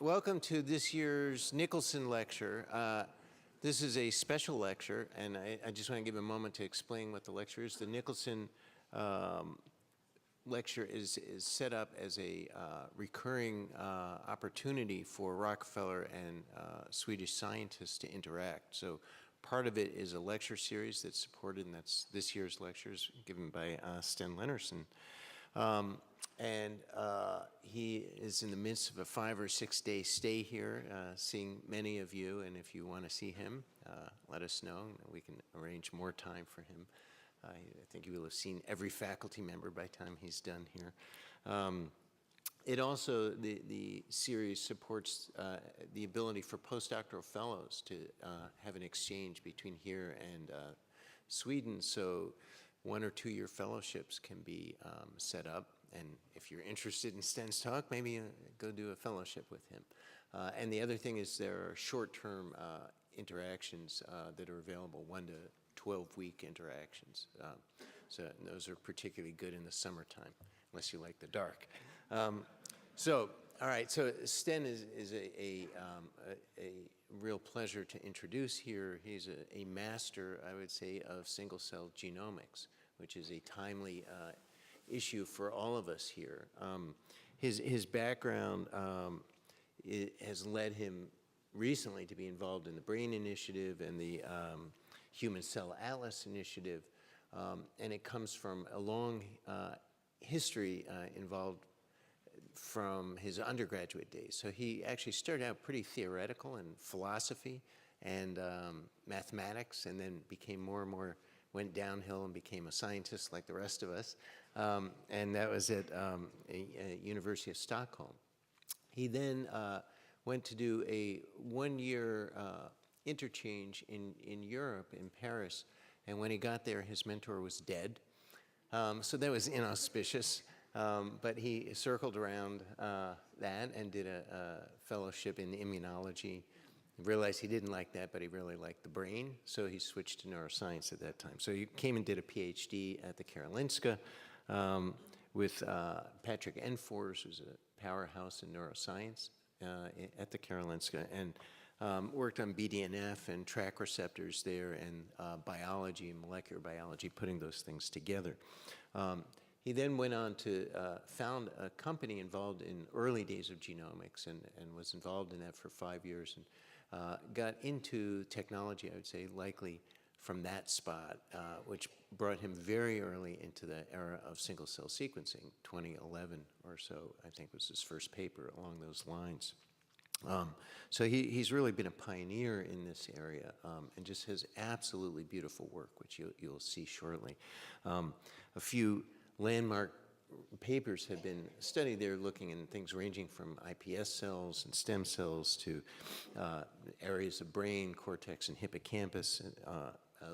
Welcome to this year's Nicholson lecture. This is a special lecture, and I just want to give a moment to explain what the lecture is. The Nicholson lecture is set up as a recurring opportunity for Rockefeller and Swedish scientists to interact. So part of it is a lecture series that's supported, and that's this year's lectures given by Sten Linnarsson. He is in the midst of a 5 or 6 day stay here, seeing many of you, and if you want to see him, let us know. We can arrange more time for him. I think you will have seen every faculty member by the time he's done here. It also, the series supports the ability for postdoctoral fellows to have an exchange between here and Sweden, so 1 or 2 year fellowships can be set up. And if you're interested in Sten's talk, maybe go do a fellowship with him. And the other thing is there are short-term interactions that are available, 1 to 12-week interactions. So those are particularly good in the summertime, unless you like the dark. All right, so Sten is a real pleasure to introduce here. He's a master, I would say, of single-cell genomics, which is a timely issue for all of us here. His background has led him recently to be involved in the BRAIN Initiative and the Human Cell Atlas Initiative, and it comes from a long history involved from his undergraduate days. So he actually started out pretty theoretical in philosophy and mathematics, and then became more and more, went downhill and became a scientist like the rest of us. And that was at University of Stockholm. He then went to do a 1-year interchange in Europe, in Paris, and when he got there, his mentor was dead. So that was inauspicious, but he circled around that and did a fellowship in immunology. Realized he didn't like that, but he really liked the brain, so he switched to neuroscience at that time. So he came and did a PhD at the Karolinska with Patrick Enfors, who's a powerhouse in neuroscience at the Karolinska, and worked on BDNF and track receptors there, and biology, molecular biology, putting those things together. He then went on to found a company involved in early days of genomics, and was involved in that for 5 years, and got into technology, I would say, likely from that spot, which brought him very early into the era of single-cell sequencing. 2011 or so, I think, was his first paper along those lines. So he's really been a pioneer in this area, and just has absolutely beautiful work, which you'll see shortly. A few landmark papers have been studied there, looking in things ranging from iPS cells and stem cells to areas of brain, cortex and hippocampus,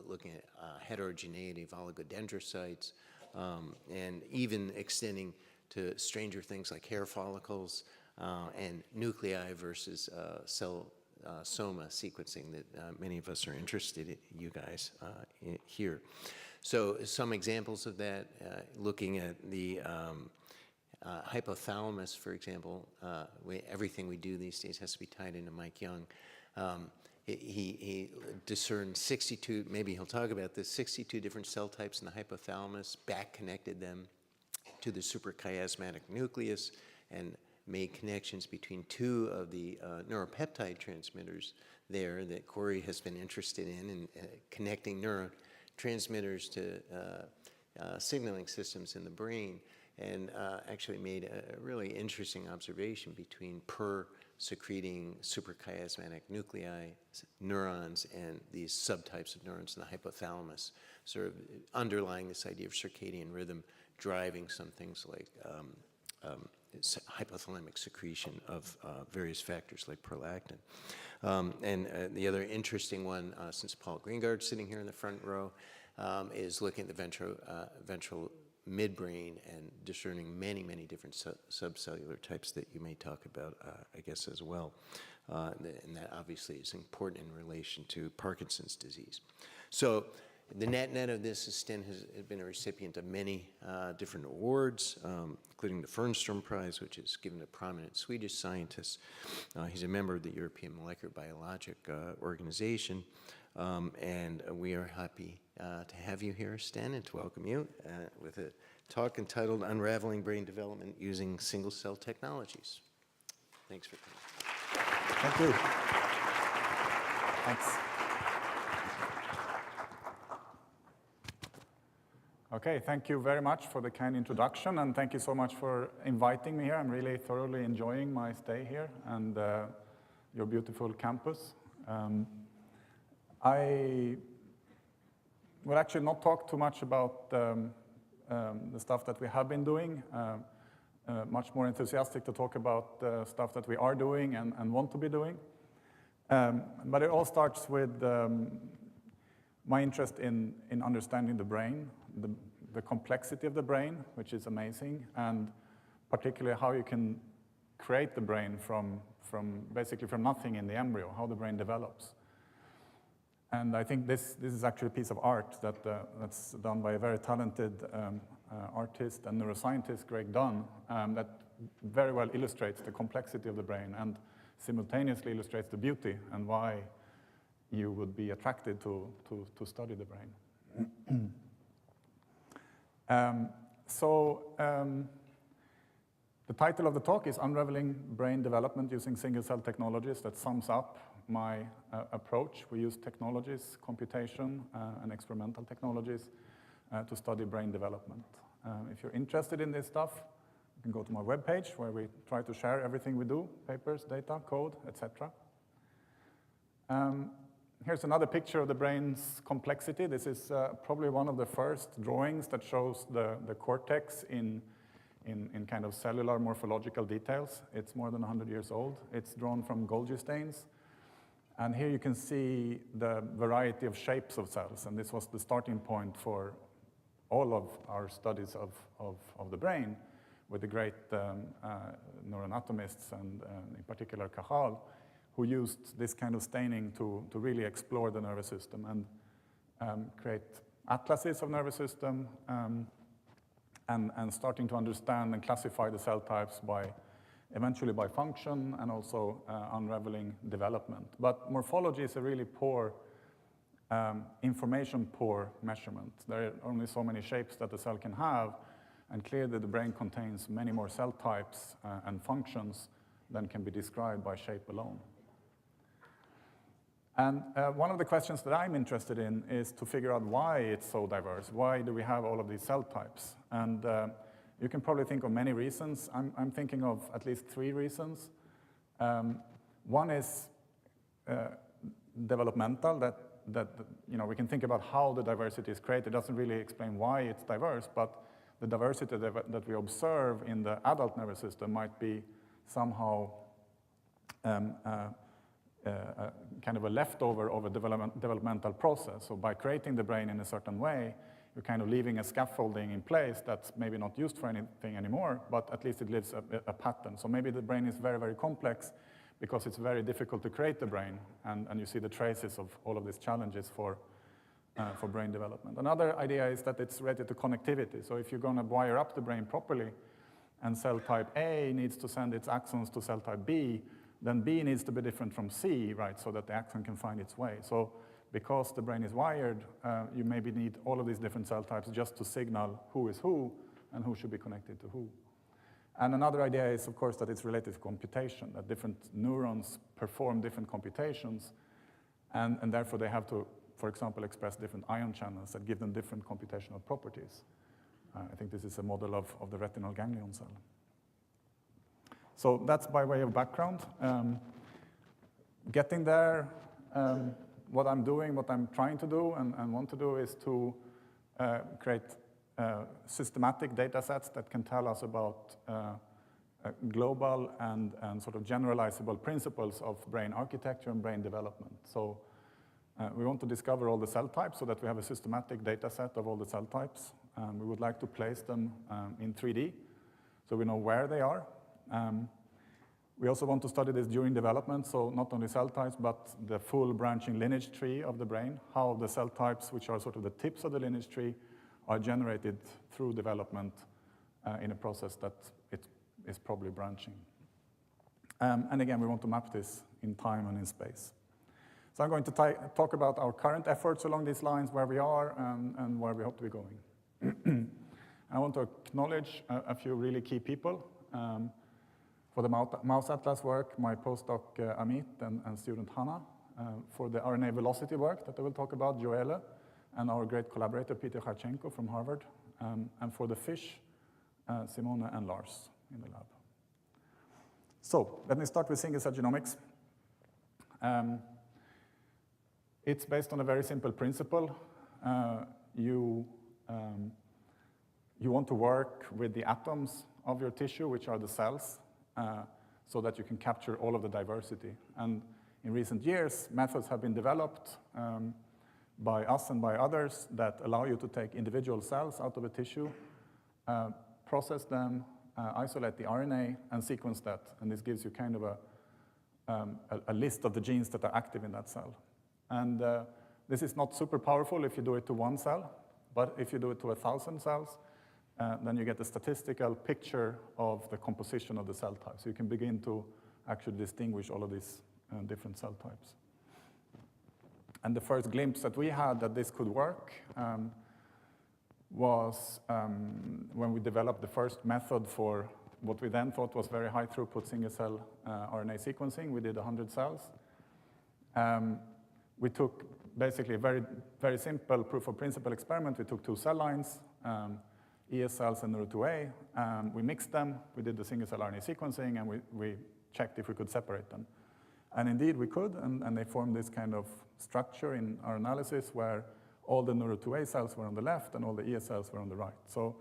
looking at heterogeneity of oligodendrocytes, and even extending to stranger things like hair follicles and nuclei versus cell soma sequencing that many of us are interested in, you guys here. So some examples of that, looking at the hypothalamus, for example. Everything we do these days has to be tied into Mike Young. He discerned 62, maybe he'll talk about this, 62 different cell types in the hypothalamus, back connected them to the suprachiasmatic nucleus, and made connections between 2 of the neuropeptide transmitters there that Corey has been interested in connecting neurotransmitters to signaling systems in the brain, and actually made a really interesting observation between secreting suprachiasmatic nuclei, neurons, and these subtypes of neurons in the hypothalamus, sort of underlying this idea of circadian rhythm driving some things like hypothalamic secretion of various factors like prolactin. And the other interesting one, since Paul Greengard's sitting here in the front row, is looking at the ventral midbrain and discerning many, many different subcellular types that you may talk about, I guess, as well. And that obviously is important in relation to Parkinson's disease. So The net of this is Sten has been a recipient of many different awards, including the Fernström Prize, which is given to prominent Swedish scientists. He's a member of the European Molecular Biologic Organization, and we are happy to have you here, Sten, and to welcome you with a talk entitled Unraveling Brain Development Using Single-Cell Technologies. Thanks for coming. Thank you. Thanks. Okay, thank you very much for the kind introduction, and thank you so much for inviting me here. I'm really thoroughly enjoying my stay here and your beautiful campus. I will actually not talk too much about the stuff that we have been doing. Much more enthusiastic to talk about the stuff that we are doing and want to be doing. But it all starts with my interest in understanding the brain, the complexity of the brain, which is amazing, and particularly how you can create the brain from basically from nothing in the embryo, how the brain develops. And I think this is actually a piece of art that's done by a very talented artist and neuroscientist, Greg Dunn, that very well illustrates the complexity of the brain and simultaneously illustrates the beauty and why you would be attracted to study the brain. The title of the talk is Unraveling Brain Development Using Single-Cell Technologies. That sums up my approach. We use technologies, computation, and experimental technologies to study brain development. If you're interested in this stuff, you can go to my webpage where we try to share everything we do, papers, data, code, etc. Here's another picture of the brain's complexity. This is probably one of the first drawings that shows the cortex in kind of cellular morphological details. It's more than 100 years old. It's drawn from Golgi stains. And here you can see the variety of shapes of cells. And this was the starting point for all of our studies of the brain with the great neuroanatomists and in particular Cajal, who used this kind of staining to really explore the nervous system and create atlases of nervous system and starting to understand and classify the cell types eventually by function and also unraveling development. But morphology is a really poor, information-poor measurement. There are only so many shapes that the cell can have, and clearly the brain contains many more cell types and functions than can be described by shape alone. And one of the questions that I'm interested in is to figure out why it's so diverse. Why do we have all of these cell types? And you can probably think of many reasons. I'm thinking of at least 3 reasons. One is developmental, that we can think about how the diversity is created. It doesn't really explain why it's diverse, but the diversity that we observe in the adult nervous system might be somehow kind of a leftover of a developmental process. So by creating the brain in a certain way, you're kind of leaving a scaffolding in place that's maybe not used for anything anymore, but at least it leaves a pattern. So maybe the brain is very, very complex because it's very difficult to create the brain, and you see the traces of all of these challenges for brain development. Another idea is that it's related to connectivity. So if you're going to wire up the brain properly, and cell type A needs to send its axons to cell type B, then B needs to be different from C, right, so that the axon can find its way. So because the brain is wired, you maybe need all of these different cell types just to signal who is who and who should be connected to who. And another idea is, of course, that it's related to computation, that different neurons perform different computations, and therefore they have to, for example, express different ion channels that give them different computational properties. I think this is a model of the retinal ganglion cell. So that's by way of background. Getting there, what I'm doing, what I'm trying to do and want to do is to create systematic data sets that can tell us about global and sort of generalizable principles of brain architecture and brain development. So we want to discover all the cell types so that we have a systematic data set of all the cell types. We would like to place them in 3D so we know where they are. We also want to study this during development, so not only cell types, but the full branching lineage tree of the brain, how the cell types, which are sort of the tips of the lineage tree, are generated through development in a process that it is probably branching. And again, we want to map this in time and in space. So I'm going to talk about our current efforts along these lines, where we are and where we hope to be going. I want to acknowledge a few really key people. For the mouse atlas work, my postdoc Amit and student Hannah. For the RNA velocity work that I will talk about, Joelle, and our great collaborator Peter Kharchenko from Harvard. And for the fish, Simone and Lars in the lab. So let me start with single-cell genomics. It's based on a very simple principle. You want to work with the atoms of your tissue, which are the cells, so that you can capture all of the diversity. And in recent years, methods have been developed by us and by others that allow you to take individual cells out of a tissue, process them, isolate the RNA, and sequence that. And this gives you kind of a list of the genes that are active in that cell. And this is not super powerful if you do it to one cell, but if you do it to 1,000 cells, then you get a statistical picture of the composition of the cell type. So you can begin to actually distinguish all of these different cell types. And the first glimpse that we had that this could work was when we developed the first method for what we then thought was very high throughput single-cell RNA sequencing. We did 100 cells. We took basically a very, very simple proof of principle experiment. We took 2 cell lines, ES cells and Nuru2A. We mixed them. We did the single-cell RNA sequencing, and we checked if we could separate them. And indeed, we could, and they formed this kind of structure in our analysis where all the Nuru2A cells were on the left and all the ES cells were on the right. So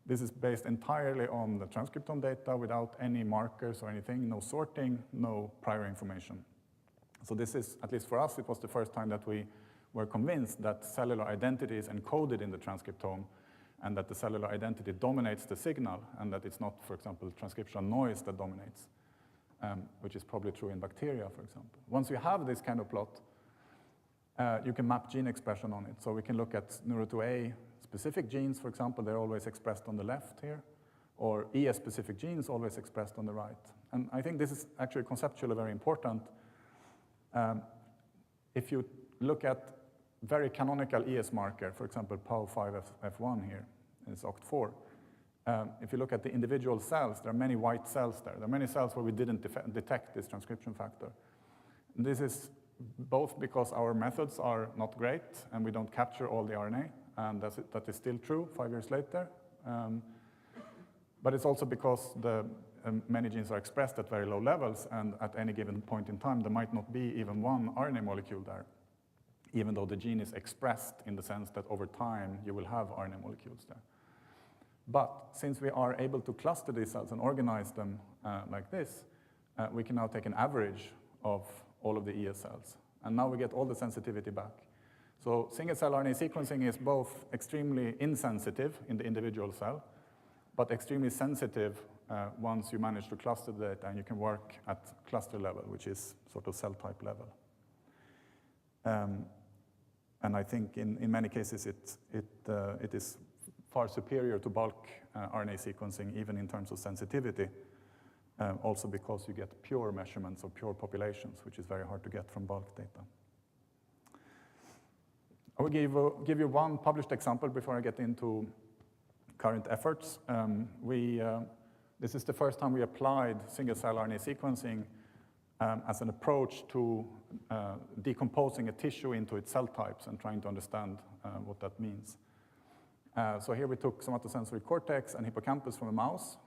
this is based entirely on the transcriptome data without any markers or anything, no sorting, no prior information. So this is, at least for us, it was the first time that we were convinced that cellular identity is encoded in the transcriptome and that the cellular identity dominates the signal and that it's not, for example, transcriptional noise that dominates, which is probably true in bacteria, for example. Once you have this kind of plot, you can map gene expression on it. So we can look at Nuru2A specific genes, for example, they're always expressed on the left here, or ES specific genes always expressed on the right. And I think this is actually conceptually very important. If you look at very canonical ES marker, for example, PAU5F1 here, is OCT4. If you look at the individual cells, there are many white cells there. There are many cells where we didn't detect this transcription factor. And this is both because our methods are not great and we don't capture all the RNA, and that is still true 5 years later. But it's also because many genes are expressed at very low levels, and at any given point in time, there might not be even one RNA molecule there, even though the gene is expressed in the sense that over time, you will have RNA molecules there. But since we are able to cluster these cells and organize them like this, we can now take an average of all of the ES cells. And now we get all the sensitivity back. So single-cell RNA sequencing is both extremely insensitive in the individual cell, but extremely sensitive once you manage to cluster the data and you can work at cluster level, which is sort of cell type level. And I think in many cases it is far superior to bulk RNA sequencing, even in terms of sensitivity, also because you get pure measurements of pure populations, which is very hard to get from bulk data. I will give you one published example before I get into current efforts. This is the first time we applied single-cell RNA sequencing as an approach to decomposing a tissue into its cell types and trying to understand what that means. So here we took somatosensory cortex and hippocampus from a mouse.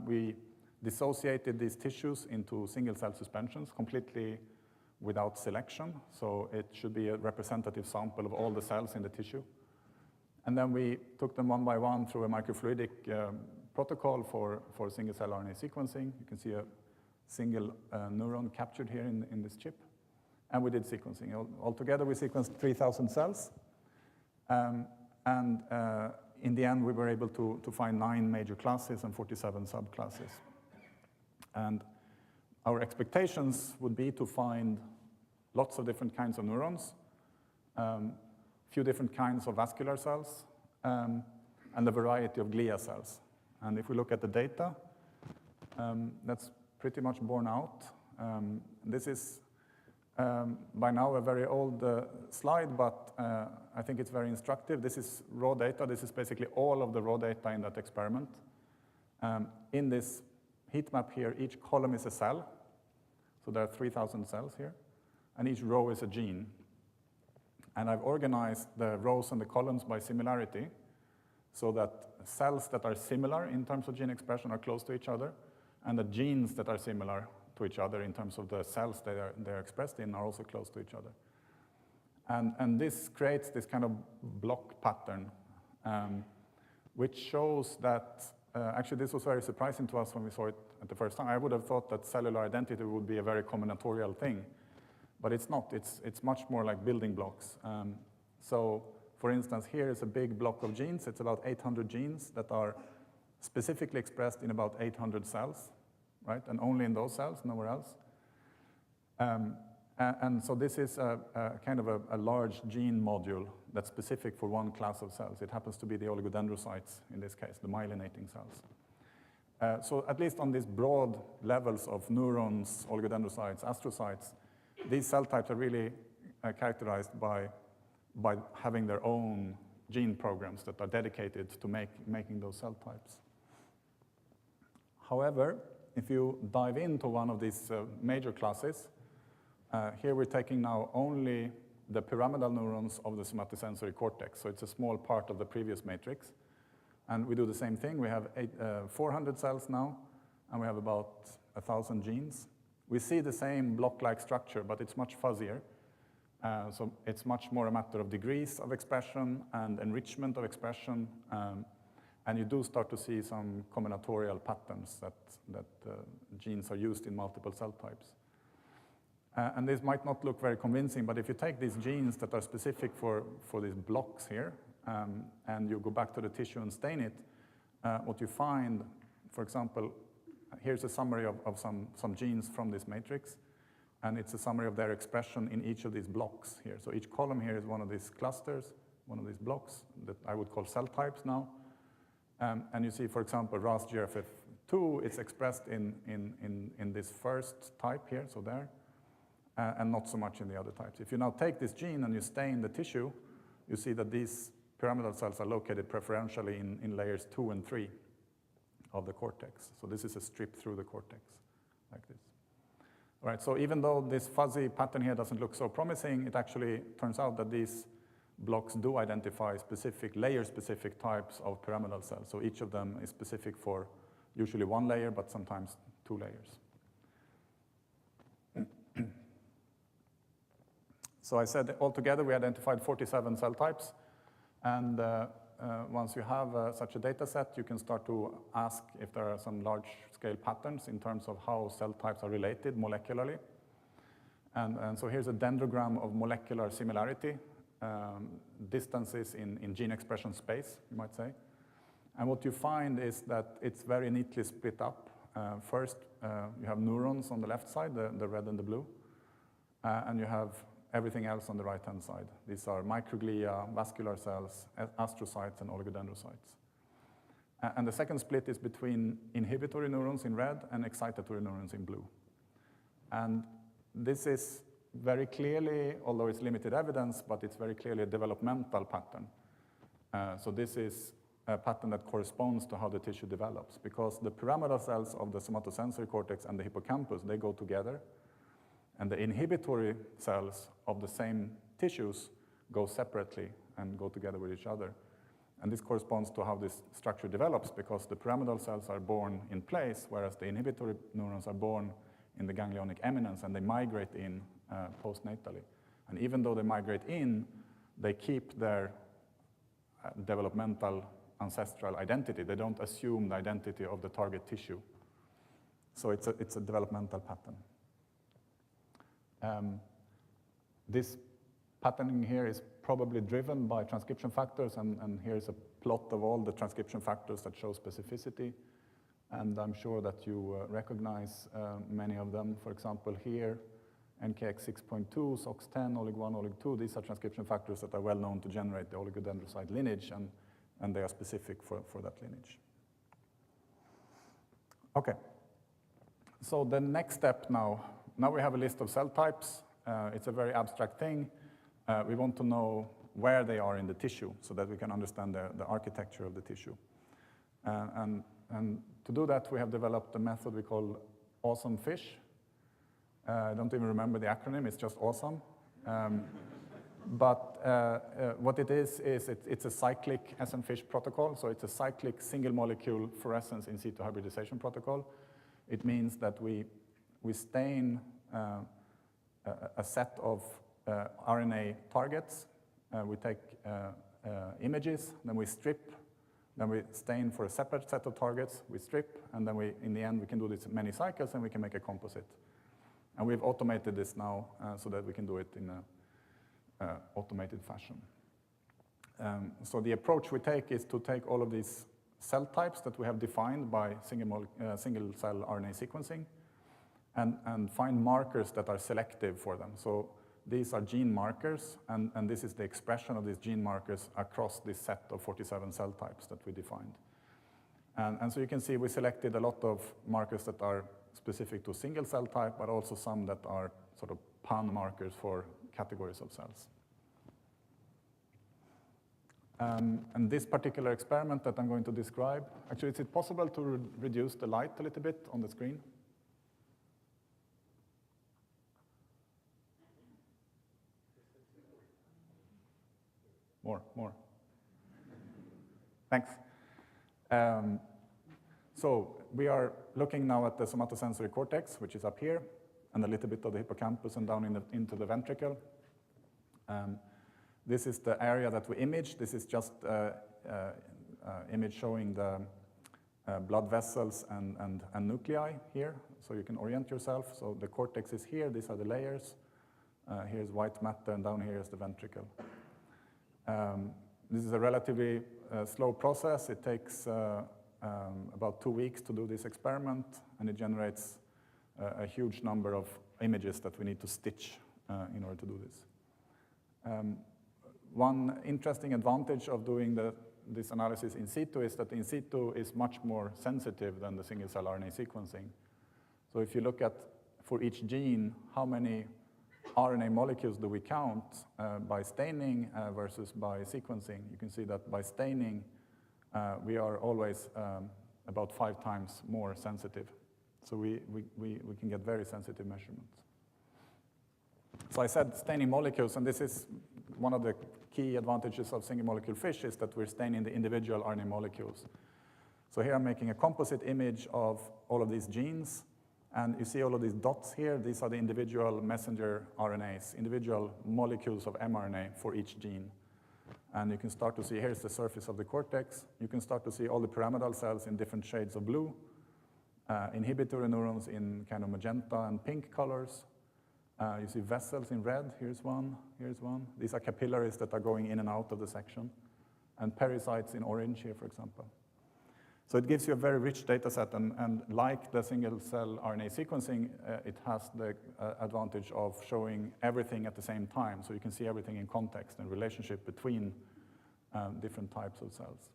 We dissociated these tissues into single-cell suspensions completely without selection. So it should be a representative sample of all the cells in the tissue. And then we took them one by one through a microfluidic protocol for single-cell RNA sequencing. You can see a single neuron captured here in this chip. And we did sequencing. Altogether, we sequenced 3,000 cells. And in the end, we were able to find 9 major classes and 47 subclasses. And our expectations would be to find lots of different kinds of neurons, few different kinds of vascular cells, and a variety of glia cells. And if we look at the data, that's pretty much borne out. This is by now a very old slide, but I think it's very instructive. This is raw data. This is basically all of the raw data in that experiment. In this heat map here, each column is a cell. So there are 3,000 cells here, and each row is a gene. And I've organized the rows and the columns by similarity so that cells that are similar in terms of gene expression are close to each other, and the genes that are similar to each other in terms of the cells they're expressed in are also close to each other. And this creates this kind of block pattern, which shows that, actually this was very surprising to us when we saw it at the first time. I would have thought that cellular identity would be a very combinatorial thing, but it's not. It's much more like building blocks. So for instance, here is a big block of genes. It's about 800 genes that are specifically expressed in about 800 cells, right? And only in those cells, nowhere else. And so this is a kind of a large gene module that's specific for one class of cells. It happens to be the oligodendrocytes, in this case, the myelinating cells. So at least on these broad levels of neurons, oligodendrocytes, astrocytes, these cell types are really characterized by having their own gene programs that are dedicated to making those cell types. However, if you dive into one of these major classes, here we're taking now only the pyramidal neurons of the somatosensory cortex. So it's a small part of the previous matrix. And we do the same thing. We have 400 cells now, and we have about 1,000 genes. We see the same block-like structure, but it's much fuzzier. So it's much more a matter of degrees of expression and enrichment of expression. And you do start to see some combinatorial patterns that genes are used in multiple cell types. And this might not look very convincing, but if you take these genes that are specific for these blocks here, and you go back to the tissue and stain it, what you find, for example, here's a summary of some genes from this matrix, and it's a summary of their expression in each of these blocks here. So each column here is one of these clusters, one of these blocks that I would call cell types now. And you see, for example, RAS-GFF2 is expressed in this first type here, so there, and not so much in the other types. If you now take this gene and you stain the tissue, you see that these pyramidal cells are located preferentially in layers 2 and 3 of the cortex. So this is a strip through the cortex, like this. All right, so even though this fuzzy pattern here doesn't look so promising, it actually turns out that these blocks do identify layer-specific types of pyramidal cells. So each of them is specific for usually one layer, but sometimes 2 layers. So I said altogether we identified 47 cell types. And once you have such a data set, you can start to ask if there are some large-scale patterns in terms of how cell types are related molecularly. And so here's a dendrogram of molecular similarity, distances in gene expression space, you might say. And what you find is that it's very neatly split up. First, you have neurons on the left side, the red and the blue, and you have everything else on the right-hand side. These are microglia, vascular cells, astrocytes, and oligodendrocytes. And the second split is between inhibitory neurons in red and excitatory neurons in blue. And this is very clearly, although it's limited evidence, but it's very clearly a developmental pattern. So this is a pattern that corresponds to how the tissue develops, because the pyramidal cells of the somatosensory cortex and the hippocampus, they go together. And the inhibitory cells of the same tissues go separately and go together with each other. And this corresponds to how this structure develops, because the pyramidal cells are born in place, whereas the inhibitory neurons are born in the ganglionic eminence, and they migrate in postnatally. And even though they migrate in, they keep their developmental ancestral identity. They don't assume the identity of the target tissue. So it's a developmental pattern. This patterning here is probably driven by transcription factors, and here's a plot of all the transcription factors that show specificity. and I'm sure that you recognize many of them. For example, here, NKX 6.2, SOX10, Olig1, Olig2, these are transcription factors that are well known to generate the oligodendrocyte lineage, and they are specific for that lineage. Okay, so the next step now we have a list of cell types. It's a very abstract thing. We want to know where they are in the tissue so that we can understand the architecture of the tissue. And to do that, we have developed a method we call awesome fish. I don't even remember the acronym, it's just awesome. But what it is it's a cyclic SN-FISH protocol, so it's a cyclic single molecule fluorescence in situ hybridization protocol. It means that we stain a set of RNA targets. We take images, then we strip, then we stain for a separate set of targets, we strip, and then in the end we can do this in many cycles and we can make a composite. And we've automated this now so that we can do it in a automated fashion. So the approach we take is to take all of these cell types that we have defined by single cell RNA sequencing and find markers that are selective for them. So these are gene markers, and this is the expression of these gene markers across this set of 47 cell types that we defined. And so you can see we selected a lot of markers that are specific to single cell type, but also some that are sort of pan markers for categories of cells. And this particular experiment that I'm going to describe, actually, is it possible to reduce the light a little bit on the screen? More. Thanks. So we are looking now at the somatosensory cortex, which is up here, and a little bit of the hippocampus and down into the ventricle. This is the area that we image. This is just image showing the blood vessels and nuclei here, so you can orient yourself. So the cortex is here. These are the layers. Here's white matter, and down here is the ventricle. This is a relatively slow process. It takes about 2 weeks to do this experiment, and it generates a huge number of images that we need to stitch in order to do this. One interesting advantage of doing this analysis in situ is that in situ is much more sensitive than the single-cell RNA sequencing. So if you look at, for each gene, how many RNA molecules do we count by staining versus by sequencing, you can see that by staining, we are always about 5 times more sensitive. So we can get very sensitive measurements. So I said staining molecules, and this is one of the key advantages of single molecule fish is that we're staining the individual RNA molecules. So here I'm making a composite image of all of these genes, and you see all of these dots here. These are the individual messenger RNAs, individual molecules of mRNA for each gene. And you can start to see, here's the surface of the cortex. You can start to see all the pyramidal cells in different shades of blue, inhibitory neurons in kind of magenta and pink colors. You see vessels in red, here's one. These are capillaries that are going in and out of the section. And pericytes in orange here, for example. So it gives you a very rich data set, and like the single-cell RNA sequencing, it has the advantage of showing everything at the same time, so you can see everything in context and relationship between different types of cells.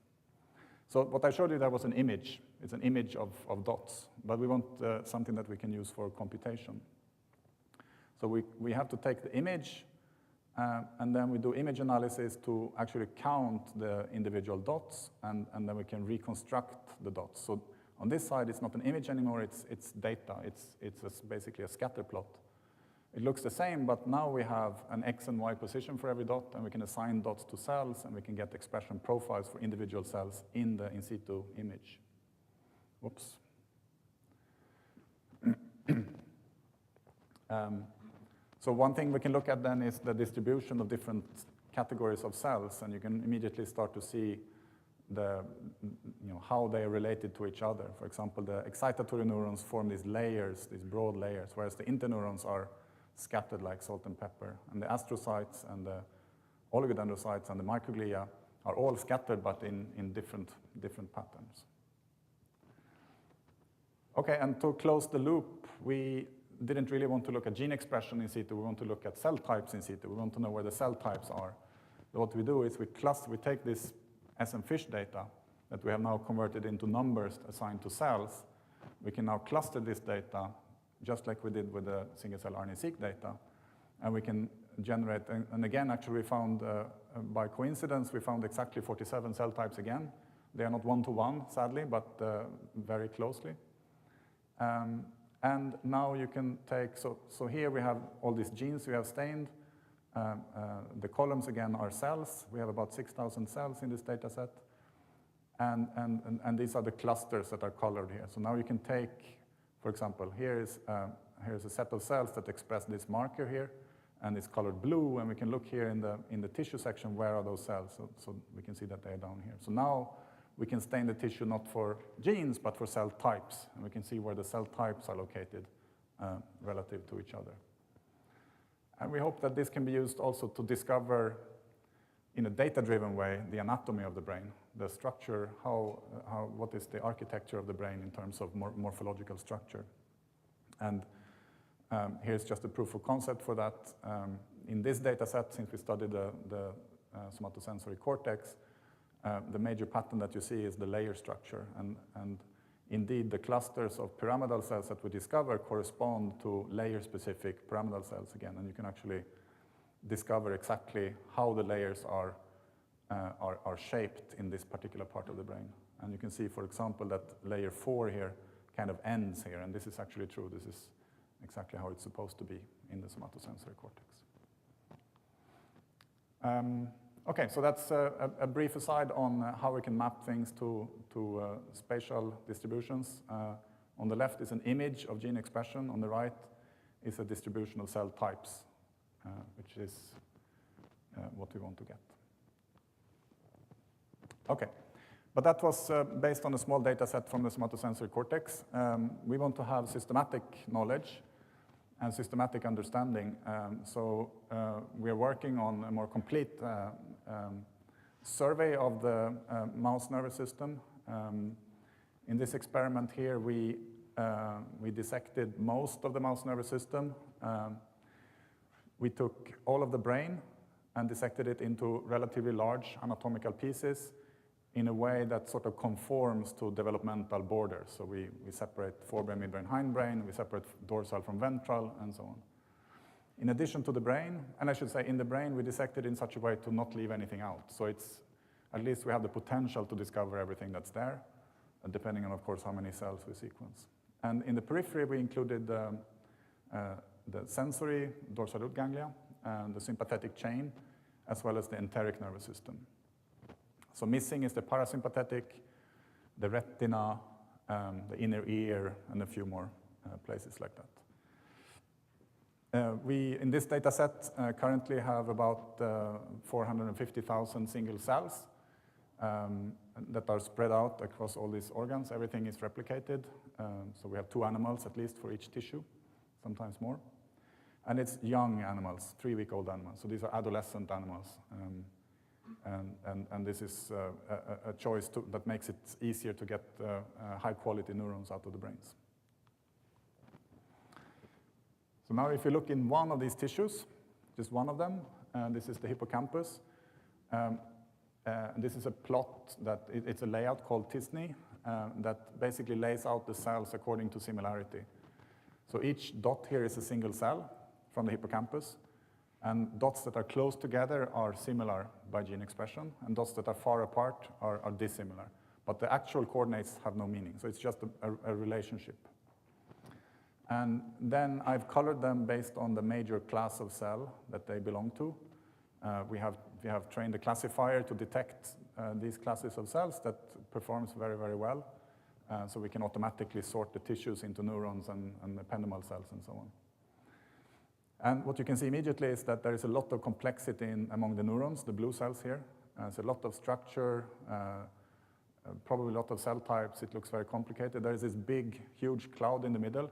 So what I showed you there was an image. It's an image of dots, but we want something that we can use for computation. So we have to take the image, and then we do image analysis to actually count the individual dots, and then we can reconstruct the dots. So on this side, it's not an image anymore, it's data. It's basically a scatter plot. It looks the same, but now we have an X and Y position for every dot, and we can assign dots to cells, and we can get expression profiles for individual cells in the in situ image. Whoops. So one thing we can look at then is the distribution of different categories of cells, and you can immediately start to see how they are related to each other. For example, the excitatory neurons form these layers, these broad layers, whereas the interneurons are scattered like salt and pepper. And the astrocytes and the oligodendrocytes and the microglia are all scattered, but in different patterns. Okay, and to close the loop, we didn't really want to look at gene expression in situ. We want to look at cell types in situ. We want to know where the cell types are. So what we do is we take this SM fish data that we have now converted into numbers assigned to cells. We can now cluster this data just like we did with the single-cell RNA-seq data, and we can generate, and again, actually we found, by coincidence, we found exactly 47 cell types again. They are not one-to-one, sadly, but very closely. And now you can take, so here we have all these genes we have stained. The columns, again, are cells. We have about 6,000 cells in this data set. And these are the clusters that are colored here. So now you can take, for example, here's a set of cells that express this marker here, and it's colored blue, and we can look here in the tissue section, where are those cells? So we can see that they're down here. So now we can stain the tissue not for genes, but for cell types, and we can see where the cell types are located relative to each other. And we hope that this can be used also to discover, in a data-driven way, the anatomy of the brain, the structure, what is the architecture of the brain in terms of morphological structure. And here's just a proof of concept for that. In this data set, since we studied the somatosensory cortex, the major pattern that you see is the layer structure. And indeed, the clusters of pyramidal cells that we discover correspond to layer-specific pyramidal cells again. And you can actually discover exactly how the layers are shaped in this particular part of the brain. And you can see, for example, that layer 4 here kind of ends here. And this is actually true. This is exactly how it's supposed to be in the somatosensory cortex. Okay, so that's a brief aside on how we can map things to spatial distributions. On the left is an image of gene expression. On the right is a distribution of cell types, which is what we want to get. Okay, but that was based on a small data set from the somatosensory cortex. We want to have systematic knowledge and systematic understanding. So we are working on a more complete survey of the mouse nervous system. In this experiment here, we dissected most of the mouse nervous system. We took all of the brain and dissected it into relatively large anatomical pieces in a way that sort of conforms to developmental borders. So we separate forebrain, midbrain, hindbrain, we separate dorsal from ventral, and so on. In addition to the brain, and I should say in the brain, we dissected in such a way to not leave anything out. So it's, at least we have the potential to discover everything that's there, depending on, of course, how many cells we sequence. And in the periphery, we included the sensory dorsal root ganglia, and the sympathetic chain, as well as the enteric nervous system. So missing is the parasympathetic, the retina, the inner ear, and a few more places like that. We, in this data set, currently have about 450,000 single cells that are spread out across all these organs. Everything is replicated. So we have 2 animals at least for each tissue, sometimes more. And it's young animals, 3-week-old animals. So these are adolescent animals. And this is a choice that makes it easier to get high-quality neurons out of the brains. So now if you look in one of these tissues, just one of them, this is the hippocampus. This is a plot that, it's a layout called Tisney that basically lays out the cells according to similarity. So each dot here is a single cell from the hippocampus. And dots that are close together are similar by gene expression, and dots that are far apart are dissimilar. But the actual coordinates have no meaning, so it's just a relationship. And then I've colored them based on the major class of cell that they belong to. We have trained a classifier to detect these classes of cells that performs very, very well. So we can automatically sort the tissues into neurons and ependymal cells and so on. And what you can see immediately is that there is a lot of complexity among the neurons, the blue cells here. There's a lot of structure, probably a lot of cell types. It looks very complicated. There is this big, huge cloud in the middle.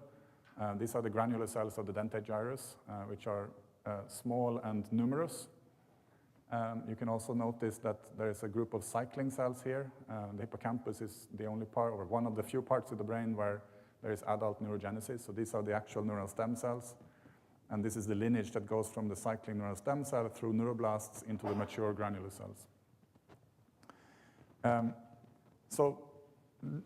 These are the granular cells of the dentate gyrus, which are small and numerous. You can also notice that there is a group of cycling cells here. The hippocampus is the only part, or one of the few parts of the brain where there is adult neurogenesis. So these are the actual neural stem cells. And this is the lineage that goes from the cycling neural stem cell through neuroblasts into the mature granular cells. So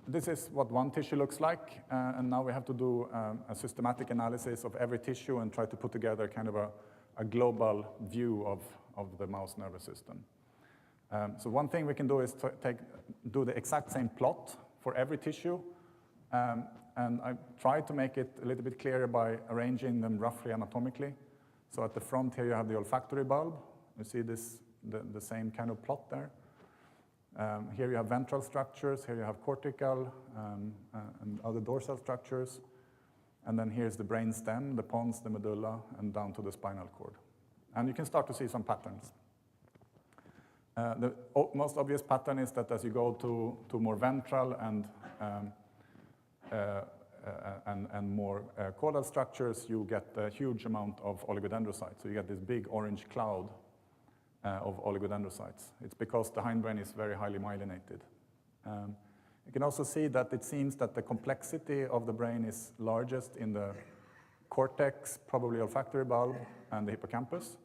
this is what one tissue looks like. And now we have to do a systematic analysis of every tissue and try to put together kind of a global view of the mouse nervous system. So one thing we can do is do the exact same plot for every tissue. And I tried to make it a little bit clearer by arranging them roughly anatomically. So at the front here you have the olfactory bulb. You see this, the same kind of plot there. Here you have ventral structures, here you have cortical and other dorsal structures. And then here's the brain stem, the pons, the medulla, and down to the spinal cord. And you can start to see some patterns. The most obvious pattern is that as you go to more ventral and more caudal structures, you get a huge amount of oligodendrocytes. So you get this big orange cloud of oligodendrocytes. It's because the hindbrain is very highly myelinated. You can also see that it seems that the complexity of the brain is largest in the cortex, probably olfactory bulb, and the hippocampus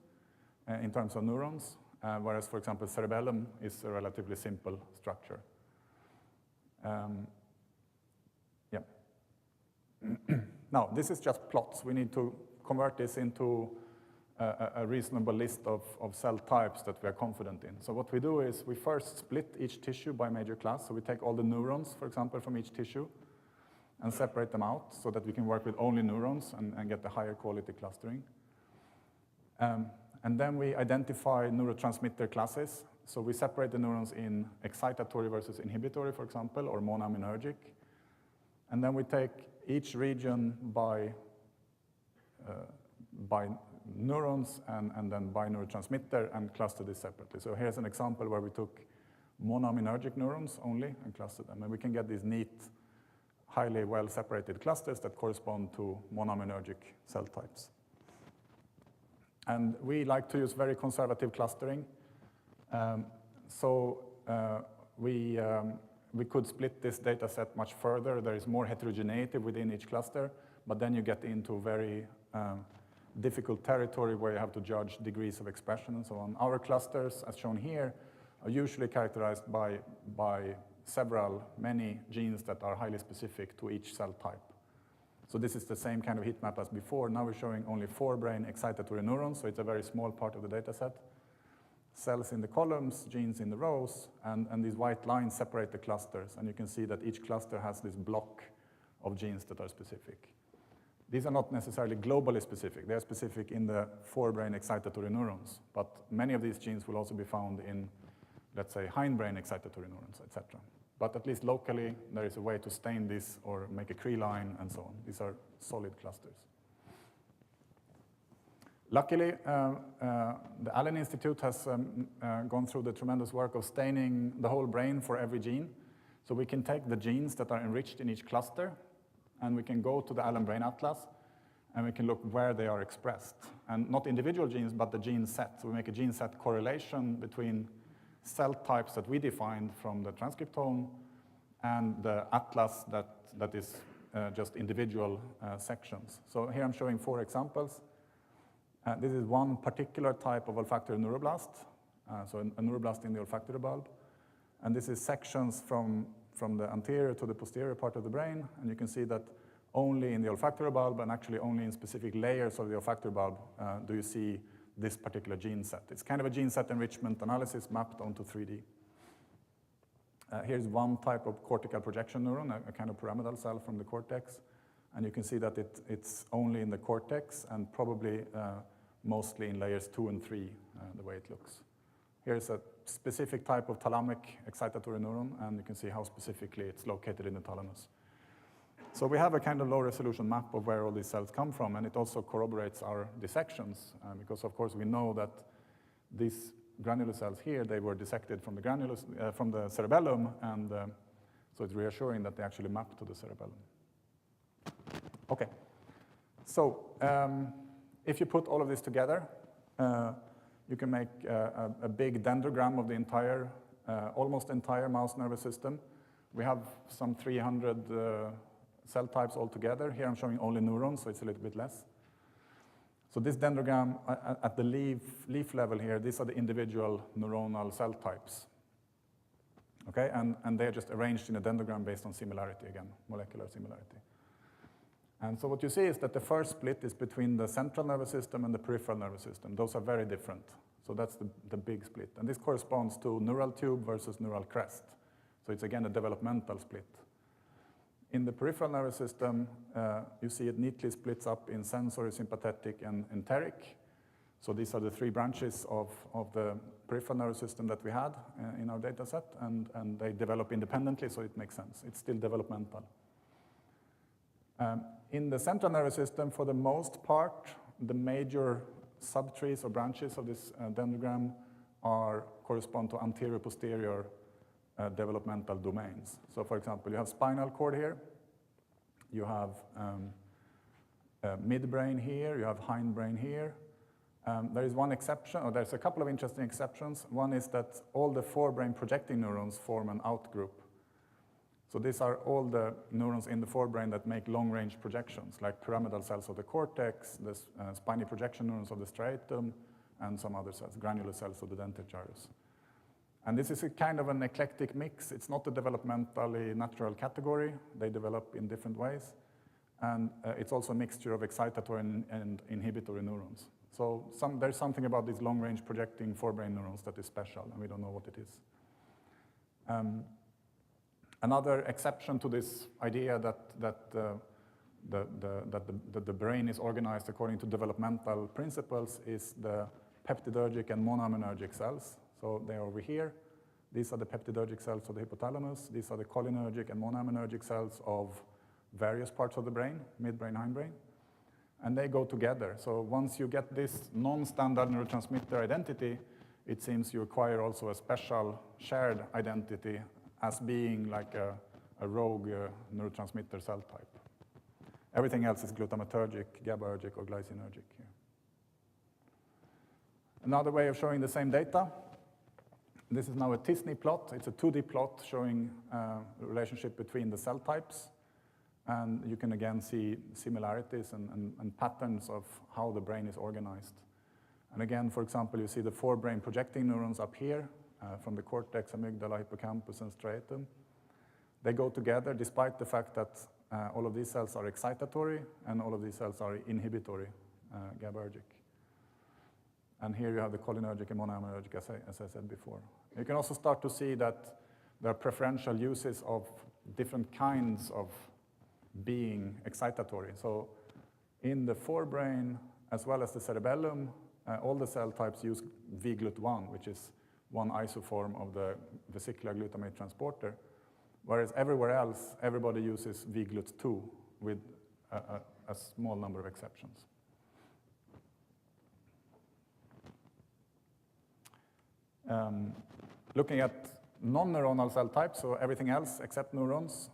in terms of neurons, whereas, for example, cerebellum is a relatively simple structure. Now, this is just plots. We need to convert this into a reasonable list of cell types that we are confident in. So what we do is we first split each tissue by major class. So we take all the neurons, for example, from each tissue and separate them out so that we can work with only neurons and get the higher quality clustering. And then we identify neurotransmitter classes. So we separate the neurons in excitatory versus inhibitory, for example, or monoaminergic. And then we take each region by neurons and then by neurotransmitter and cluster this separately. So here's an example where we took monoaminergic neurons only and clustered them. And we can get these neat, highly well-separated clusters that correspond to monoaminergic cell types. And we like to use very conservative clustering. We could split this data set much further. There is more heterogeneity within each cluster, but then you get into very difficult territory where you have to judge degrees of expression and so on. Our clusters, as shown here, are usually characterized by many genes that are highly specific to each cell type. So this is the same kind of heat map as before. Now we're showing only 4 brain excitatory neurons, so it's a very small part of the data set. Cells in the columns, genes in the rows, and these white lines separate the clusters. And you can see that each cluster has this block of genes that are specific. These are not necessarily globally specific. They are specific in the 4 brain excitatory neurons. But many of these genes will also be found in, let's say, hindbrain excitatory neurons, etc. But at least locally, there is a way to stain this or make a Cree line and so on. These are solid clusters. Luckily, the Allen Institute has gone through the tremendous work of staining the whole brain for every gene. So we can take the genes that are enriched in each cluster, and we can go to the Allen Brain Atlas, and we can look where they are expressed. And not individual genes, but the gene set. So we make a gene set correlation between cell types that we defined from the transcriptome and the atlas that is just individual sections. So here I'm showing 4 examples. This is one particular type of olfactory neuroblast, so a neuroblast in the olfactory bulb. And this is sections from the anterior to the posterior part of the brain. And you can see that only in the olfactory bulb and actually only in specific layers of the olfactory bulb do you see this particular gene set. It's kind of a gene set enrichment analysis mapped onto 3D. Here's one type of cortical projection neuron, a kind of pyramidal cell from the cortex. And you can see that it's only in the cortex and probably mostly in layers 2 and 3, the way it looks. Here's a specific type of thalamic excitatory neuron, and you can see how specifically it's located in the thalamus. So we have a kind of low-resolution map of where all these cells come from, and it also corroborates our dissections, because, of course, we know that these granular cells here, they were dissected from the cerebellum, and so it's reassuring that they actually map to the cerebellum. Okay, so if you put all of this together, you can make a big dendrogram of the entire, almost entire mouse nervous system. We have some 300 cell types altogether. Here I'm showing only neurons, so it's a little bit less. So this dendrogram at the leaf level here, these are the individual neuronal cell types. Okay, and they're just arranged in a dendrogram based on similarity again, molecular similarity. And so what you see is that the first split is between the central nervous system and the peripheral nervous system. Those are very different. So that's the big split. And this corresponds to neural tube versus neural crest. So it's again a developmental split. In the peripheral nervous system, you see it neatly splits up in sensory, sympathetic, and enteric. So these are the three branches of the peripheral nervous system that we had in our data set, and they develop independently, so it makes sense. It's still developmental. In the central nervous system, for the most part, the major subtrees or branches of this dendrogram correspond to anterior-posterior developmental domains. So for example, you have spinal cord here, you have midbrain here, you have hindbrain here. There is one exception, or there's a couple of interesting exceptions. One is that all the forebrain projecting neurons form an outgroup. So these are all the neurons in the forebrain that make long-range projections, like pyramidal cells of the cortex, the spiny projection neurons of the striatum, and some other cells, granular cells of the dentate gyrus. And this is a kind of an eclectic mix. It's not a developmentally natural category. They develop in different ways. And it's also a mixture of excitatory and inhibitory neurons. So there's something about these long-range projecting forebrain neurons that is special, and we don't know what it is. Another exception to this idea that the brain is organized according to developmental principles is the peptidergic and monoaminergic cells. So they're over here. These are the peptidergic cells of the hypothalamus. These are the cholinergic and monoaminergic cells of various parts of the brain, midbrain, hindbrain. And they go together. So once you get this non-standard neurotransmitter identity, it seems you acquire also a special shared identity as being like a rogue neurotransmitter cell type. Everything else is glutamatergic, GABAergic, or glycinergic here. Another way of showing the same data. This is now a t-SNE plot. It's a 2D plot showing the relationship between the cell types. And you can again see similarities and patterns of how the brain is organized. And again, for example, you see the forebrain projecting neurons up here from the cortex, amygdala, hippocampus, and striatum. They go together despite the fact that all of these cells are excitatory and all of these cells are inhibitory, GABAergic. And here you have the cholinergic and monoaminergic, as I said before. You can also start to see that there are preferential uses of different kinds of being excitatory. So in the forebrain, as well as the cerebellum, all the cell types use vGlut1, which is one isoform of the vesicular glutamate transporter, whereas everywhere else, everybody uses vGlut2 with a small number of exceptions. Looking at non-neuronal cell types, so everything else except neurons,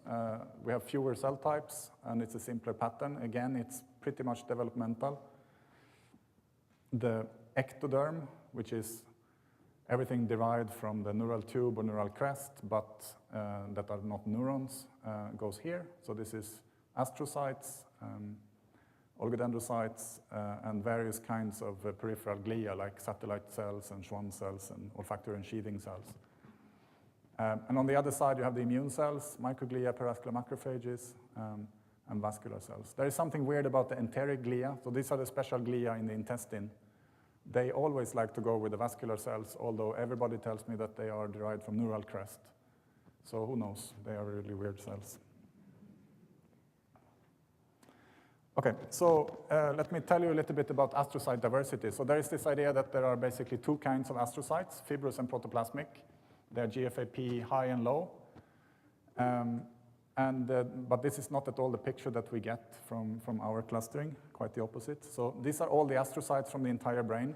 we have fewer cell types, and it's a simpler pattern. Again, it's pretty much developmental. The ectoderm, which is everything derived from the neural tube or neural crest, but that are not neurons, goes here. So this is astrocytes, oligodendrocytes, and various kinds of peripheral glia, like satellite cells and Schwann cells and olfactory and sheathing cells. And on the other side, you have the immune cells, microglia, perivascular macrophages, and vascular cells. There is something weird about the enteric glia. So these are the special glia in the intestine. They always like to go with the vascular cells, although everybody tells me that they are derived from neural crest. So who knows? They are really weird cells. Okay, so let me tell you a little bit about astrocyte diversity. So there is this idea that there are basically two kinds of astrocytes, fibrous and protoplasmic. They're GFAP high and low. But this is not at all the picture that we get from our clustering, quite the opposite. So these are all the astrocytes from the entire brain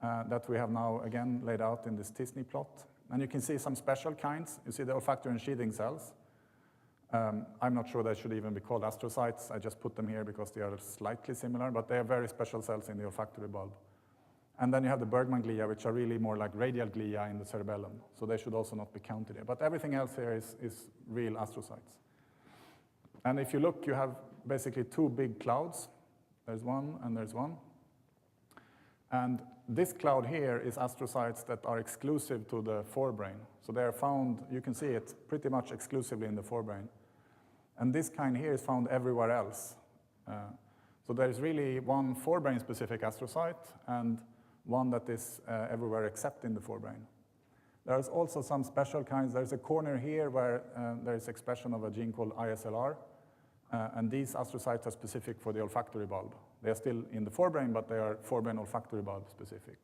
that we have now, again, laid out in this t-SNE plot. And you can see some special kinds. You see the olfactory and sheathing cells. I'm not sure they should even be called astrocytes. I just put them here because they are slightly similar, but they are very special cells in the olfactory bulb. And then you have the Bergman glia, which are really more like radial glia in the cerebellum. So they should also not be counted here. But everything else here is real astrocytes. And if you look, you have basically two big clouds. There's one and there's one. And this cloud here is astrocytes that are exclusive to the forebrain. So they are found, you can see it pretty much exclusively in the forebrain. And this kind here is found everywhere else. So there's really one forebrain-specific astrocyte and one that is everywhere except in the forebrain. There's also some special kinds. There's a corner here where there's expression of a gene called ISLR. And these astrocytes are specific for the olfactory bulb. They are still in the forebrain, but they are forebrain olfactory bulb specific.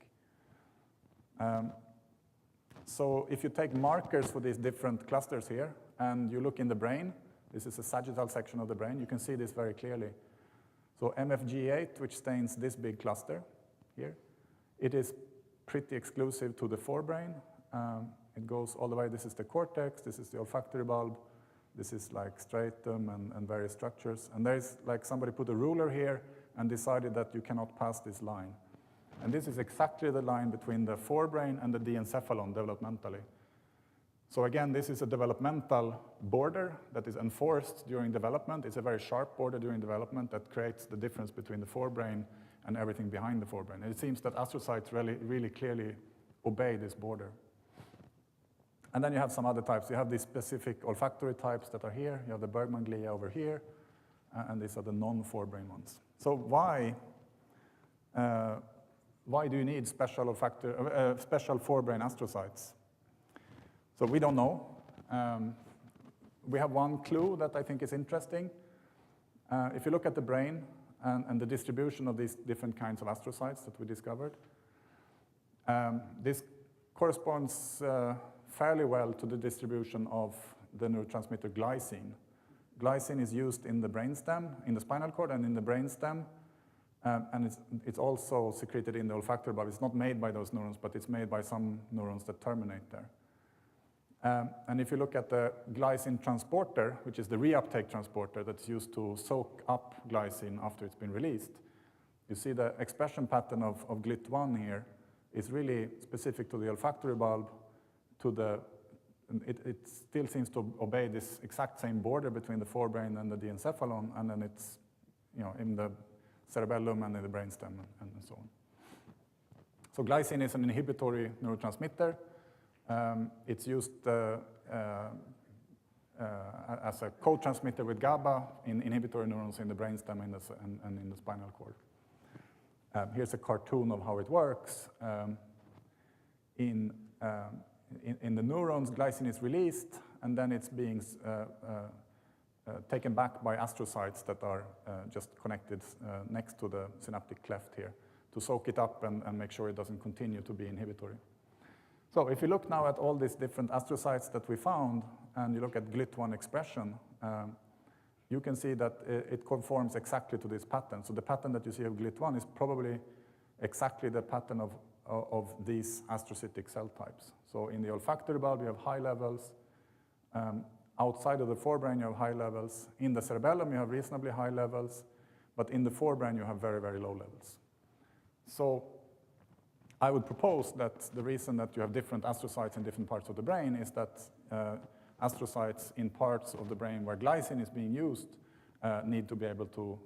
So if you take markers for these different clusters here, and you look in the brain, this is a sagittal section of the brain, you can see this very clearly. So MFG8, which stains this big cluster here, it is pretty exclusive to the forebrain. It goes all the way, this is the cortex, this is the olfactory bulb, this is like stratum and various structures. And there's like somebody put a ruler here and decided that you cannot pass this line. And this is exactly the line between the forebrain and the diencephalon developmentally. So again, this is a developmental border that is enforced during development. It's a very sharp border during development that creates the difference between the forebrain and everything behind the forebrain. And it seems that astrocytes really clearly obey this border. And then you have some other types. You have these specific olfactory types that are here. You have the Bergman glia over here, and these are the non-forebrain ones. So why do you need special forebrain astrocytes? So we don't know. We have one clue that I think is interesting. If you look at the brain and the distribution of these different kinds of astrocytes that we discovered, this corresponds fairly well to the distribution of the neurotransmitter glycine. Glycine is used in the brainstem, in the spinal cord, and in the brainstem, and it's also secreted in the olfactory bulb. It's not made by those neurons, but it's made by some neurons that terminate there. And if you look at the glycine transporter, which is the reuptake transporter that's used to soak up glycine after it's been released, you see the expression pattern of GLIT1 here is really specific to the olfactory bulb. It still seems to obey this exact same border between the forebrain and the diencephalon, and then it's in the cerebellum and in the brainstem and so on. So glycine is an inhibitory neurotransmitter. It's used as a co-transmitter with GABA in inhibitory neurons in the brainstem and in the spinal cord. Here's a cartoon of how it works. In the neurons, glycine is released, and then it's being taken back by astrocytes that are just connected next to the synaptic cleft here to soak it up and make sure it doesn't continue to be inhibitory. So if you look now at all these different astrocytes that we found, and you look at GLIT1 expression, you can see that it conforms exactly to this pattern. So the pattern that you see of GLIT1 is probably exactly the pattern of these astrocytic cell types. So in the olfactory bulb, you have high levels. Outside of the forebrain, you have high levels. In the cerebellum, you have reasonably high levels. But in the forebrain, you have very low levels. So I would propose that the reason that you have different astrocytes in different parts of the brain is that astrocytes in parts of the brain where glycine is being used need to be able to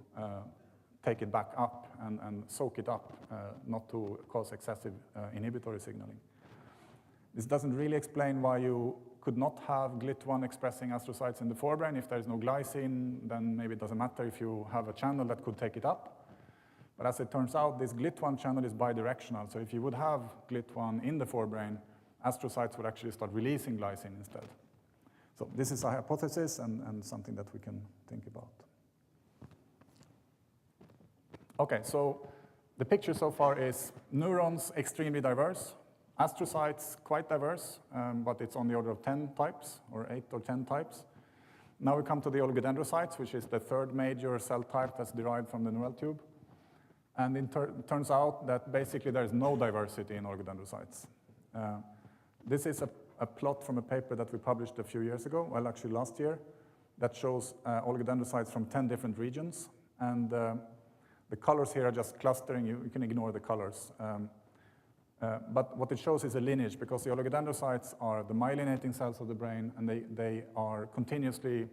take it back up and soak it up, not to cause excessive inhibitory signaling. This doesn't really explain why you could not have GLIT1 expressing astrocytes in the forebrain. If there's no glycine, then maybe it doesn't matter if you have a channel that could take it up. But as it turns out, this GLIT1 channel is bidirectional. So if you would have GLIT1 in the forebrain, astrocytes would actually start releasing glycine instead. So this is a hypothesis and something that we can think about. Okay, so the picture so far is neurons extremely diverse, astrocytes quite diverse, but it's on the order of 10 types, or 8 or 10 types. Now we come to the oligodendrocytes, which is the third major cell type that's derived from the neural tube. And it turns out that basically there's no diversity in oligodendrocytes. This is a plot from a paper that we published a few years ago, well, actually last year, that shows oligodendrocytes from 10 different regions. And the colors here are just clustering. You can ignore the colors. But what it shows is a lineage, because the oligodendrocytes are the myelinating cells of the brain, and they are continuously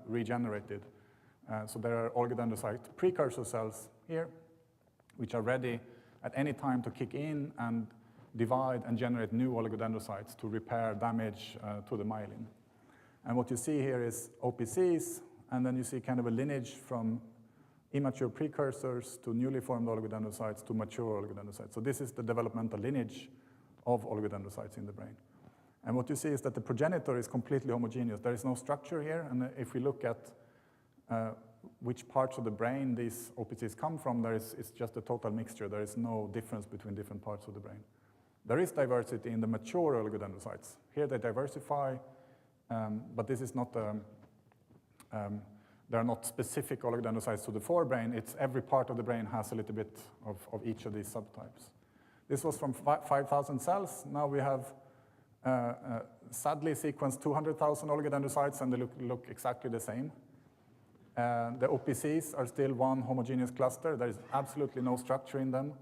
regenerated. So there are oligodendrocyte precursor cells here, which are ready at any time to kick in and divide and generate new oligodendrocytes to repair damage to the myelin. And what you see here is OPCs, and then you see kind of a lineage from immature precursors to newly formed oligodendrocytes to mature oligodendrocytes. So this is the developmental lineage of oligodendrocytes in the brain. And what you see is that the progenitor is completely homogeneous. There is no structure here, and if we look at which parts of the brain these OPCs come from, it's just a total mixture. There is no difference between different parts of the brain. There is diversity in the mature oligodendrocytes. Here they diversify, but this is not there are not specific oligodendrocytes to the forebrain. It's every part of the brain has a little bit of each of these subtypes. This was from 5,000 cells. Now we have sadly sequenced 200,000 oligodendrocytes, and they look exactly the same. The OPCs are still one homogeneous cluster. There is absolutely no structure in them.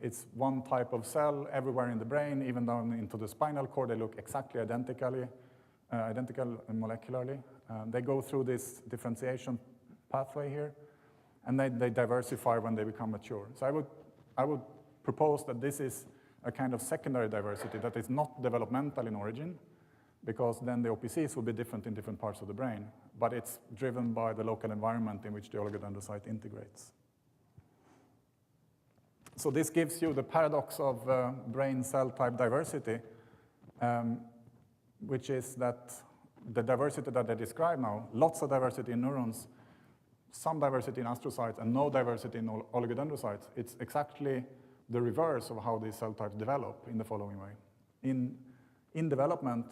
It's one type of cell everywhere in the brain, even down into the spinal cord. They look exactly identical molecularly. They go through this differentiation pathway here, and they diversify when they become mature. So I would propose that this is a kind of secondary diversity that is not developmental in origin, because then the OPCs will be different in different parts of the brain, but it's driven by the local environment in which the oligodendrocyte integrates. So this gives you the paradox of brain cell type diversity, which is that the diversity that I describe now, lots of diversity in neurons, some diversity in astrocytes, and no diversity in oligodendrocytes. It's exactly the reverse of how these cell types develop in the following way. In development,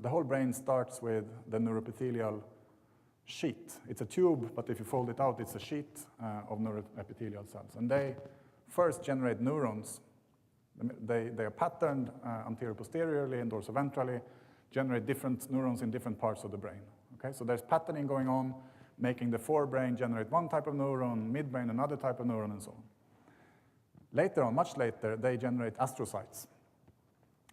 the whole brain starts with the neuroepithelial sheet. It's a tube, but if you fold it out, it's a sheet of neuroepithelial cells. And they first generate neurons. They are patterned anterior-posteriorly and dorsoventrally, generate different neurons in different parts of the brain. Okay? So there's patterning going on, making the forebrain generate one type of neuron, midbrain another type of neuron, and so on. Later on, much later, they generate astrocytes.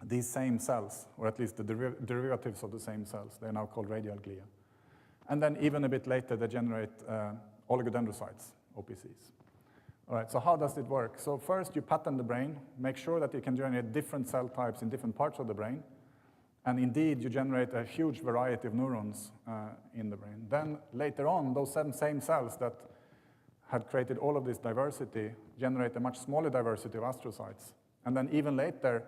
These same cells, or at least the derivatives of the same cells, they're now called radial glia. And then even a bit later, they generate oligodendrocytes, OPCs. All right, so how does it work? So first, you pattern the brain, make sure that you can generate different cell types in different parts of the brain. And indeed, you generate a huge variety of neurons in the brain. Then later on, those same cells that had created all of this diversity generate a much smaller diversity of astrocytes. And then even later,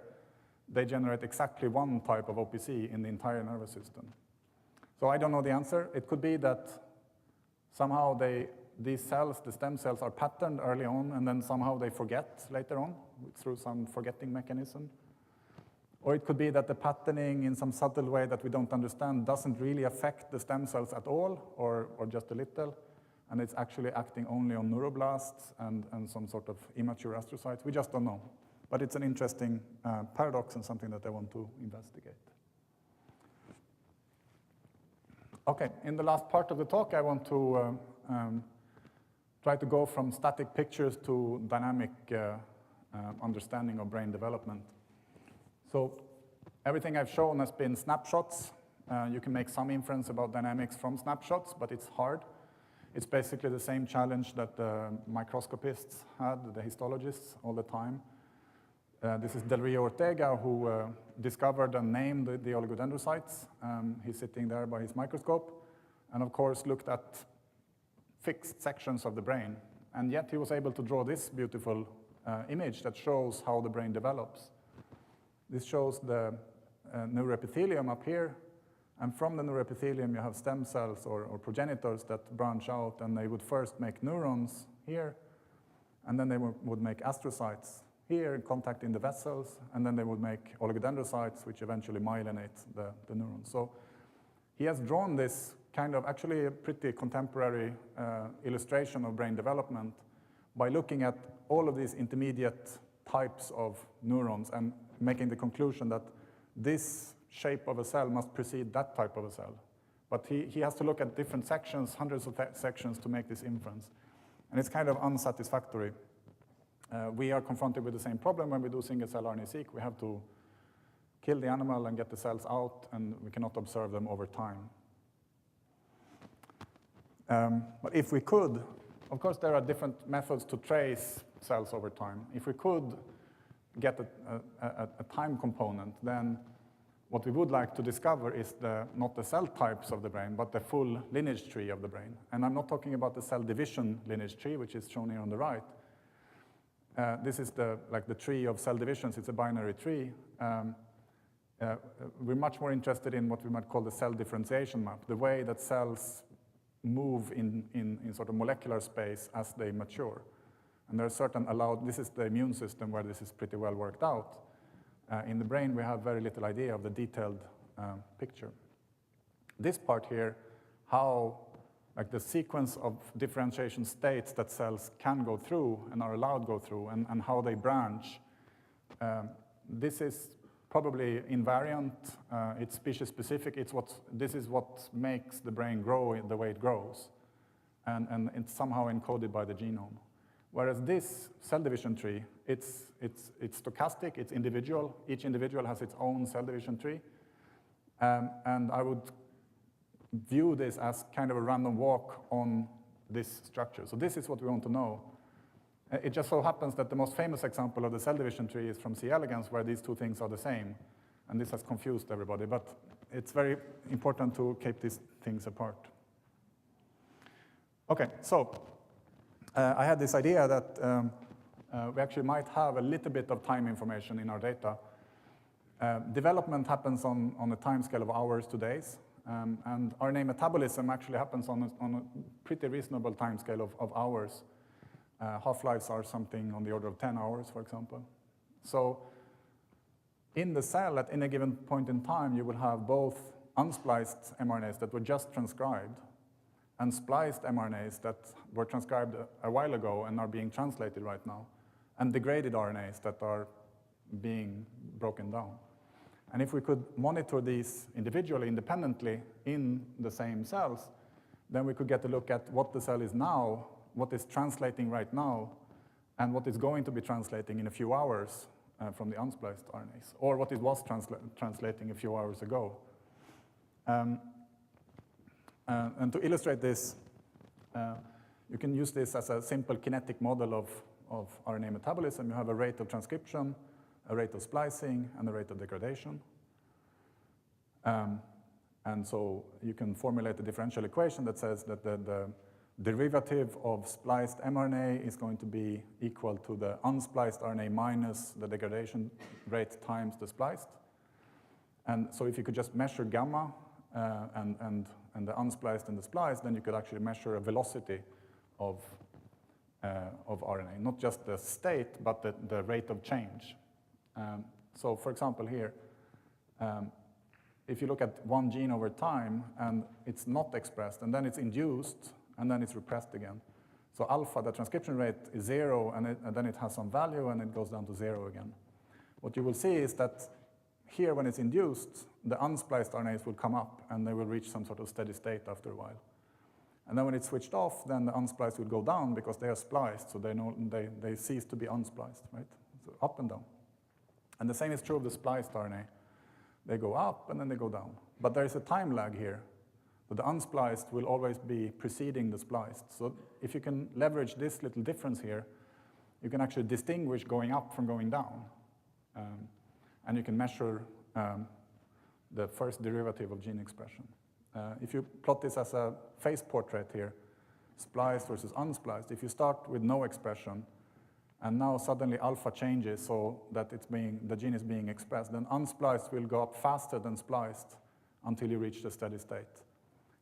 they generate exactly one type of OPC in the entire nervous system. So I don't know the answer. It could be that somehow these cells, the stem cells, are patterned early on, and then somehow they forget later on through some forgetting mechanism. Or it could be that the patterning in some subtle way that we don't understand doesn't really affect the stem cells at all, or just a little, and it's actually acting only on neuroblasts and some sort of immature astrocytes. We just don't know. But it's an interesting paradox and something that I want to investigate. Okay, in the last part of the talk, I want to try to go from static pictures to dynamic understanding of brain development. So everything I've shown has been snapshots. You can make some inference about dynamics from snapshots, but it's hard. It's basically the same challenge that the microscopists had, the histologists, all the time. This is Del Rio Ortega, who discovered and named the oligodendrocytes. He's sitting there by his microscope, and of course looked at fixed sections of the brain. And yet he was able to draw this beautiful image that shows how the brain develops. This shows the neuroepithelium up here, and from the neuroepithelium you have stem cells or progenitors that branch out, and they would first make neurons here, and then they would make astrocytes here, contacting the vessels, and then they would make oligodendrocytes, which eventually myelinate the neurons. So he has drawn this kind of actually a pretty contemporary illustration of brain development by looking at all of these intermediate types of neurons and making the conclusion that this shape of a cell must precede that type of a cell. But he has to look at different sections, hundreds of sections, to make this inference. And it's kind of unsatisfactory. we are confronted with the same problem when we do single-cell RNA-seq. We have to kill the animal and get the cells out, and we cannot observe them over time. But if we could, of course, there are different methods to trace cells over time. If we could get a time component, then what we would like to discover is not the cell types of the brain, but the full lineage tree of the brain. And I'm not talking about the cell division lineage tree, which is shown here on the right. This is like the tree of cell divisions. It's a binary tree. We're much more interested in what we might call the cell differentiation map, the way that cells move in sort of molecular space as they mature. And there are certain this is the immune system where this is pretty well worked out. In the brain, we have very little idea of the detailed picture. This part here, how like the sequence of differentiation states that cells can go through and are allowed to go through, and how they branch, this is probably invariant. It's species-specific. This is what makes the brain grow in the way it grows. And it's somehow encoded by the genome. Whereas this cell division tree, it's stochastic, it's individual. Each individual has its own cell division tree. And I would view this as kind of a random walk on this structure. So this is what we want to know. It just so happens that the most famous example of the cell division tree is from C. elegans, where these two things are the same. And this has confused everybody. But it's very important to keep these things apart. OK, so I had this idea that we actually might have a little bit of time information in our data. Development happens on a time scale of hours to days. And RNA metabolism actually happens on a pretty reasonable time scale of hours. Half-lives are something on the order of 10 hours, for example. So in the cell, at any given point in time, you will have both unspliced mRNAs that were just transcribed and spliced mRNAs that were transcribed a while ago and are being translated right now, and degraded RNAs that are being broken down. And if we could monitor these individually, independently, in the same cells, then we could get a look at what the cell is now, what is translating right now, and what is going to be translating in a few hours from the unspliced RNAs, or what it was translating a few hours ago. And to illustrate this, you can use this as a simple kinetic model of RNA metabolism. You have a rate of transcription, a rate of splicing, and a rate of degradation. And so you can formulate a differential equation that says that the derivative of spliced mRNA is going to be equal to the unspliced RNA minus the degradation rate times the spliced. And so if you could just measure gamma and the unspliced and the spliced, then you could actually measure a velocity of RNA, not just the state, but the rate of change. So for example here, if you look at one gene over time and it's not expressed, and then it's induced, and then it's repressed again. So alpha, the transcription rate, is 0, and then it has some value, and it goes down to 0 again. What you will see is that here, when it's induced, the unspliced RNAs will come up, and they will reach some sort of steady state after a while. And then when it's switched off, then the unspliced will go down because they are spliced, so they cease to be unspliced, right? So up and down. And the same is true of the spliced RNA. They go up, and then they go down. But there is a time lag here. So the unspliced will always be preceding the spliced. So if you can leverage this little difference here, you can actually distinguish going up from going down. And you can measure the first derivative of gene expression. If you plot this as a phase portrait here, spliced versus unspliced, if you start with no expression, and now suddenly alpha changes so that the gene is being expressed, then unspliced will go up faster than spliced until you reach the steady state.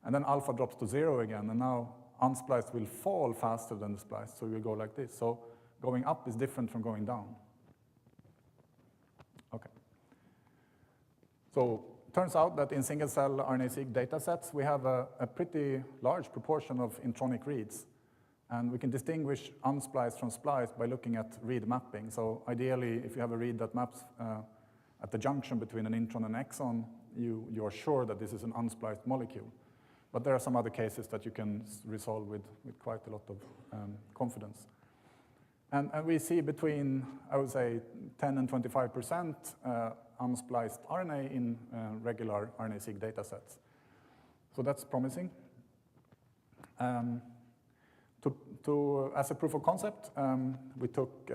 And then alpha drops to 0 again, and now unspliced will fall faster than the spliced, so we'll go like this. So going up is different from going down. Okay. So it turns out that in single-cell RNA-seq data sets, we have a pretty large proportion of intronic reads. And we can distinguish unspliced from spliced by looking at read mapping. So ideally, if you have a read that maps at the junction between an intron and exon, you are sure that this is an unspliced molecule. But there are some other cases that you can resolve with quite a lot of confidence. And we see between, I would say, 10 and 25% unspliced RNA in regular RNA-seq data sets. So that's promising. As a proof of concept, we took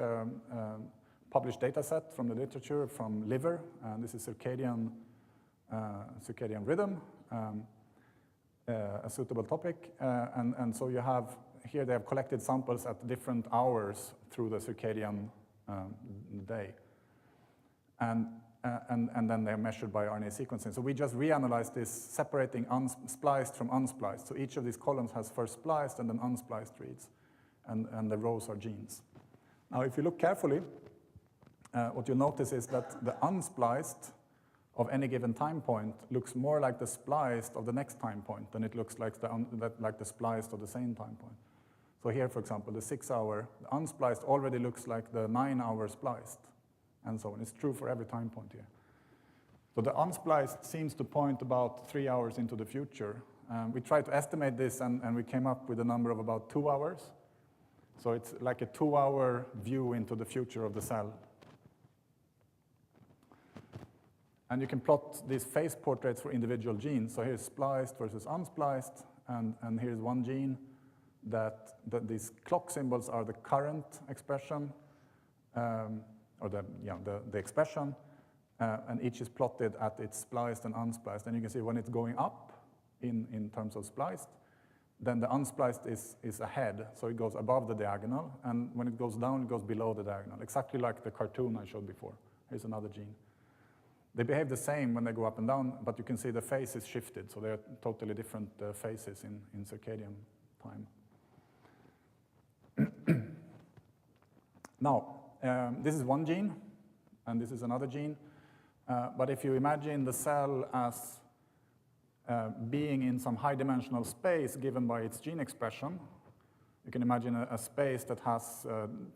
published data set from the literature from liver, and this is circadian rhythm, a suitable topic. And so you have, here they have collected samples at different hours through the circadian day. And then they're measured by RNA sequencing. So we just reanalyzed this, separating spliced from unspliced. So each of these columns has first spliced and then unspliced reads, and the rows are genes. Now, if you look carefully, what you'll notice is that the unspliced of any given time point looks more like the spliced of the next time point than it looks like the spliced of the same time point. So here, for example, the 6-hour, the unspliced already looks like the 9-hour spliced, and so on. It's true for every time point here. So the unspliced seems to point about 3 hours into the future. We tried to estimate this, and we came up with a number of about 2 hours. So it's like a 2-hour view into the future of the cell. And you can plot these phase portraits for individual genes. So here's spliced versus unspliced, and here's one gene that these clock symbols are the current expression, or the expression, and each is plotted at its spliced and unspliced. And you can see when it's going up in terms of spliced, then the unspliced is ahead, so it goes above the diagonal, and when it goes down, it goes below the diagonal, exactly like the cartoon I showed before. Here's another gene. They behave the same when they go up and down, but you can see the phase is shifted, so they're totally different phases in circadian time. Now, this is one gene, and this is another gene, but if you imagine the cell as being in some high-dimensional space given by its gene expression, you can imagine a space that has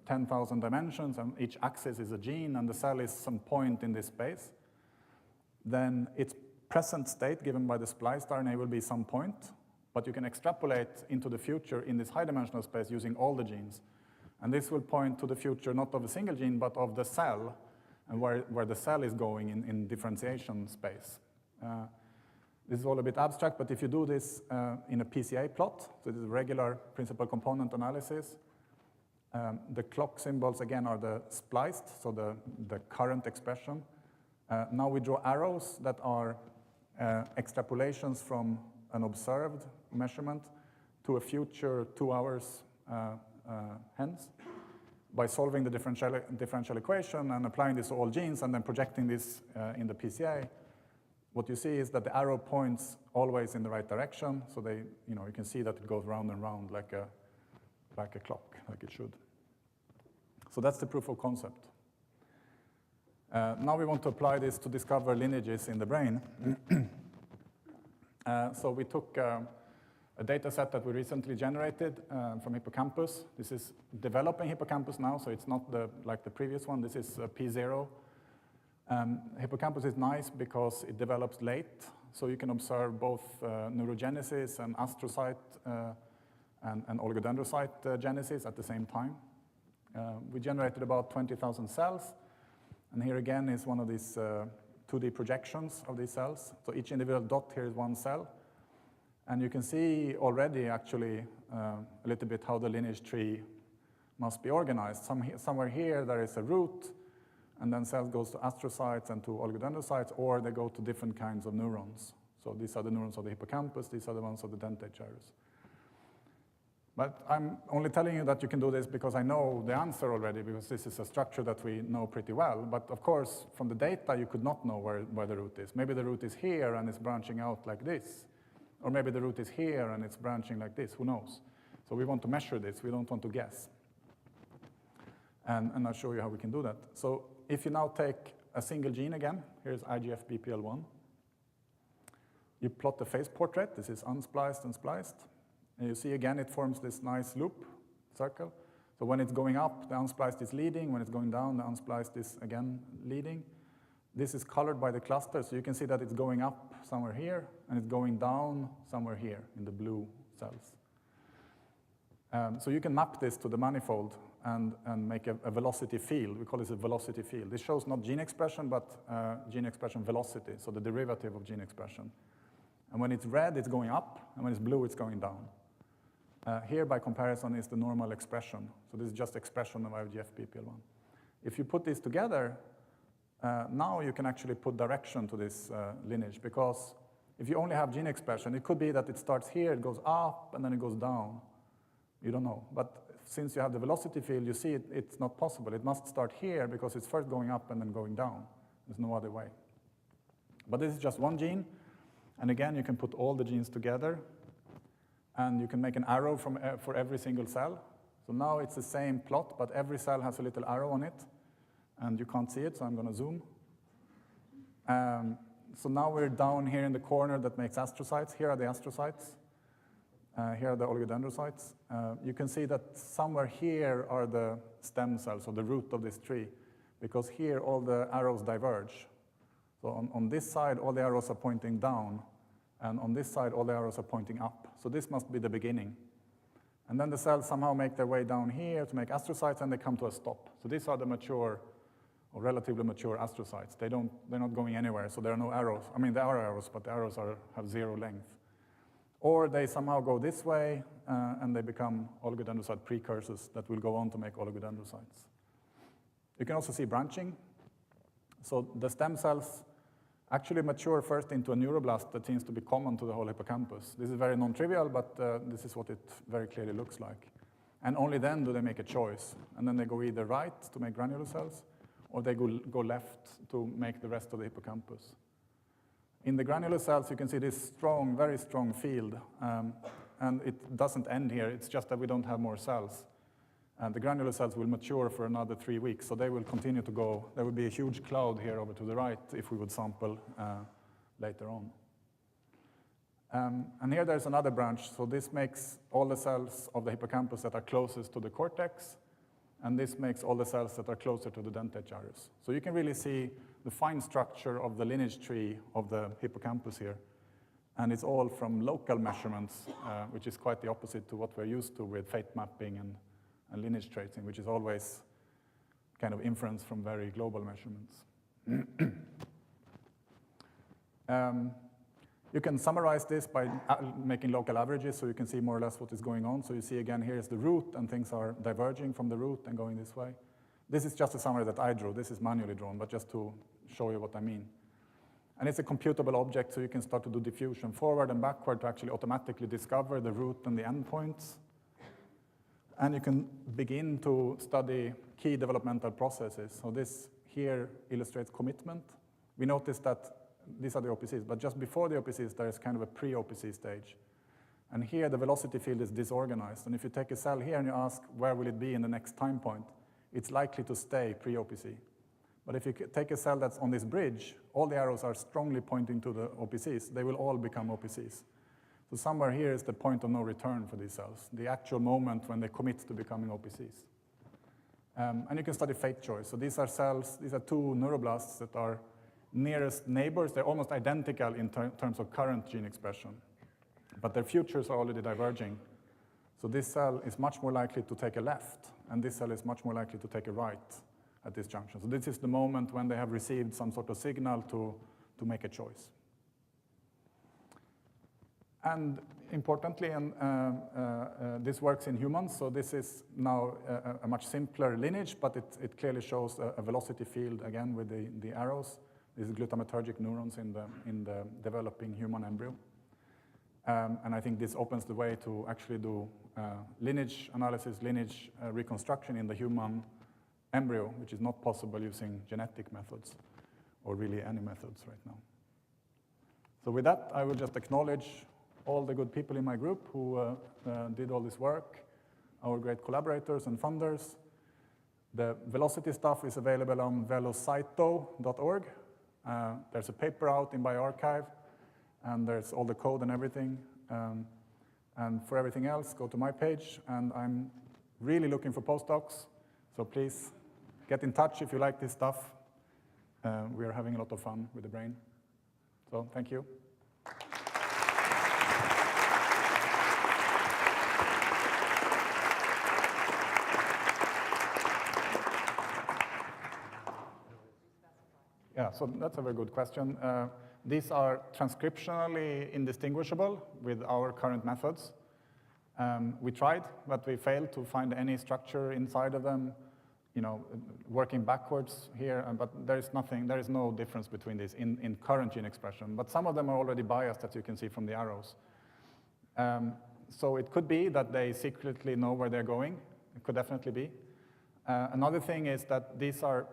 10,000 dimensions, and each axis is a gene, and the cell is some point in this space. Then its present state given by the spliced RNA will be some point, but you can extrapolate into the future in this high-dimensional space using all the genes. And this will point to the future not of a single gene, but of the cell, and where the cell is going in differentiation space. This is all a bit abstract, but if you do this in a PCA plot, so this is regular principal component analysis, the clock symbols, again, are the spliced, so the current expression. Now we draw arrows that are extrapolations from an observed measurement to a future 2 hours hence by solving the differential equation and applying this to all genes and then projecting this in the PCA. What you see is that the arrow points always in the right direction, so you can see that it goes round and round like a clock, like it should. So that's the proof of concept. Now we want to apply this to discover lineages in the brain. So we took a data set that we recently generated from hippocampus. This is developing hippocampus now, so it's not like the previous one. This is P0. Hippocampus is nice because it develops late, so you can observe both neurogenesis and astrocyte and oligodendrocyte genesis at the same time. We generated about 20,000 cells. And here again is one of these 2D projections of these cells. So each individual dot here is one cell. And you can see already actually a little bit how the lineage tree must be organized. Somewhere here there is a root, and then cells goes to astrocytes and to oligodendrocytes, or they go to different kinds of neurons. So these are the neurons of the hippocampus, these are the ones of the dentate gyrus. But I'm only telling you that you can do this because I know the answer already, because this is a structure that we know pretty well. But of course, from the data, you could not know where the root is. Maybe the root is here and it's branching out like this. Or maybe the root is here and it's branching like this. Who knows? So we want to measure this. We don't want to guess. And I'll show you how we can do that. So if you now take a single gene again, here's IGF-BPL1. You plot the phase portrait. This is unspliced and spliced. And you see again, it forms this nice loop, circle. So when it's going up, the unspliced is leading. When it's going down, the unspliced is again leading. This is colored by the cluster, so you can see that it's going up somewhere here, and it's going down somewhere here in the blue cells. So you can map this to the manifold and make a velocity field. We call this a velocity field. This shows not gene expression, but gene expression velocity, so the derivative of gene expression. And when it's red, it's going up, and when it's blue, it's going down. Here, by comparison, is the normal expression. So this is just expression of IGF-PPL1. If you put these together, now you can actually put direction to this lineage, because if you only have gene expression, it could be that it starts here, it goes up, and then it goes down. You don't know. But since you have the velocity field, you see it's not possible. It must start here, because it's first going up and then going down. There's no other way. But this is just one gene. And again, you can put all the genes together, and you can make an arrow for every single cell. So now it's the same plot, but every cell has a little arrow on it, and you can't see it, so I'm going to zoom. So now we're down here in the corner that makes astrocytes. Here are the astrocytes. Here are the oligodendrocytes. You can see that somewhere here are the stem cells, or the root of this tree, because here all the arrows diverge. So on this side, all the arrows are pointing down, and on this side, all the arrows are pointing up. So this must be the beginning. And then the cells somehow make their way down here to make astrocytes, and they come to a stop. So these are the mature, or relatively mature astrocytes. They're not going anywhere, so there are no arrows. I mean, there are arrows, but the arrows have zero length. Or they somehow go this way, and they become oligodendrocyte precursors that will go on to make oligodendrocytes. You can also see branching. So the stem cells actually mature first into a neuroblast that seems to be common to the whole hippocampus. This is very non-trivial, but this is what it very clearly looks like. And only then do they make a choice. And then they go either right to make granular cells, or they go left to make the rest of the hippocampus. In the granular cells, you can see this strong, very strong field. And it doesn't end here. It's just that we don't have more cells. And the granular cells will mature for another 3 weeks, so they will continue to go. There will be a huge cloud here over to the right if we would sample later on. And here there's another branch. So this makes all the cells of the hippocampus that are closest to the cortex, and this makes all the cells that are closer to the dentate gyrus. So you can really see the fine structure of the lineage tree of the hippocampus here. And it's all from local measurements, which is quite the opposite to what we're used to with fate mapping and lineage tracing, which is always kind of inference from very global measurements. You can summarize this by making local averages, so you can see more or less what is going on. So you see again, here is the root, and things are diverging from the root and going this way. This is just a summary that I drew. This is manually drawn, but just to show you what I mean. And it's a computable object, so you can start to do diffusion forward and backward to actually automatically discover the root and the endpoints. And you can begin to study key developmental processes. So this here illustrates commitment. We notice that these are the OPCs, but just before the OPCs, there is kind of a pre-OPC stage. And here, the velocity field is disorganized. And if you take a cell here and you ask, where will it be in the next time point, it's likely to stay pre-OPC. But if you take a cell that's on this bridge, all the arrows are strongly pointing to the OPCs. They will all become OPCs. So somewhere here is the point of no return for these cells, the actual moment when they commit to becoming OPCs. And you can study fate choice. So these are cells, these are two neuroblasts that are nearest neighbors. They're almost identical in terms of current gene expression, but their futures are already diverging. So this cell is much more likely to take a left, and this cell is much more likely to take a right at this junction. So this is the moment when they have received some sort of signal to make a choice. And importantly, this works in humans, so this is now a much simpler lineage, but it clearly shows a velocity field, again, with the arrows. These are glutamatergic neurons in the developing human embryo. And I think this opens the way to actually do lineage analysis, lineage reconstruction in the human embryo, which is not possible using genetic methods, or really any methods right now. So with that, I will just acknowledge all the good people in my group who did all this work, our great collaborators and funders. The velocity stuff is available on velocito.org. There's a paper out in bioRxiv, and there's all the code and everything. And for everything else, go to my page, and I'm really looking for postdocs, so please get in touch if you like this stuff. We are having a lot of fun with the brain. So thank you. so that's a very good question. These are transcriptionally indistinguishable with our current methods. We tried, but we failed to find any structure inside of them, working backwards here, but there is no difference between these in current gene expression. But some of them are already biased, as you can see from the arrows. So it could be that they secretly know where they're going. It could definitely be. Another thing is that these are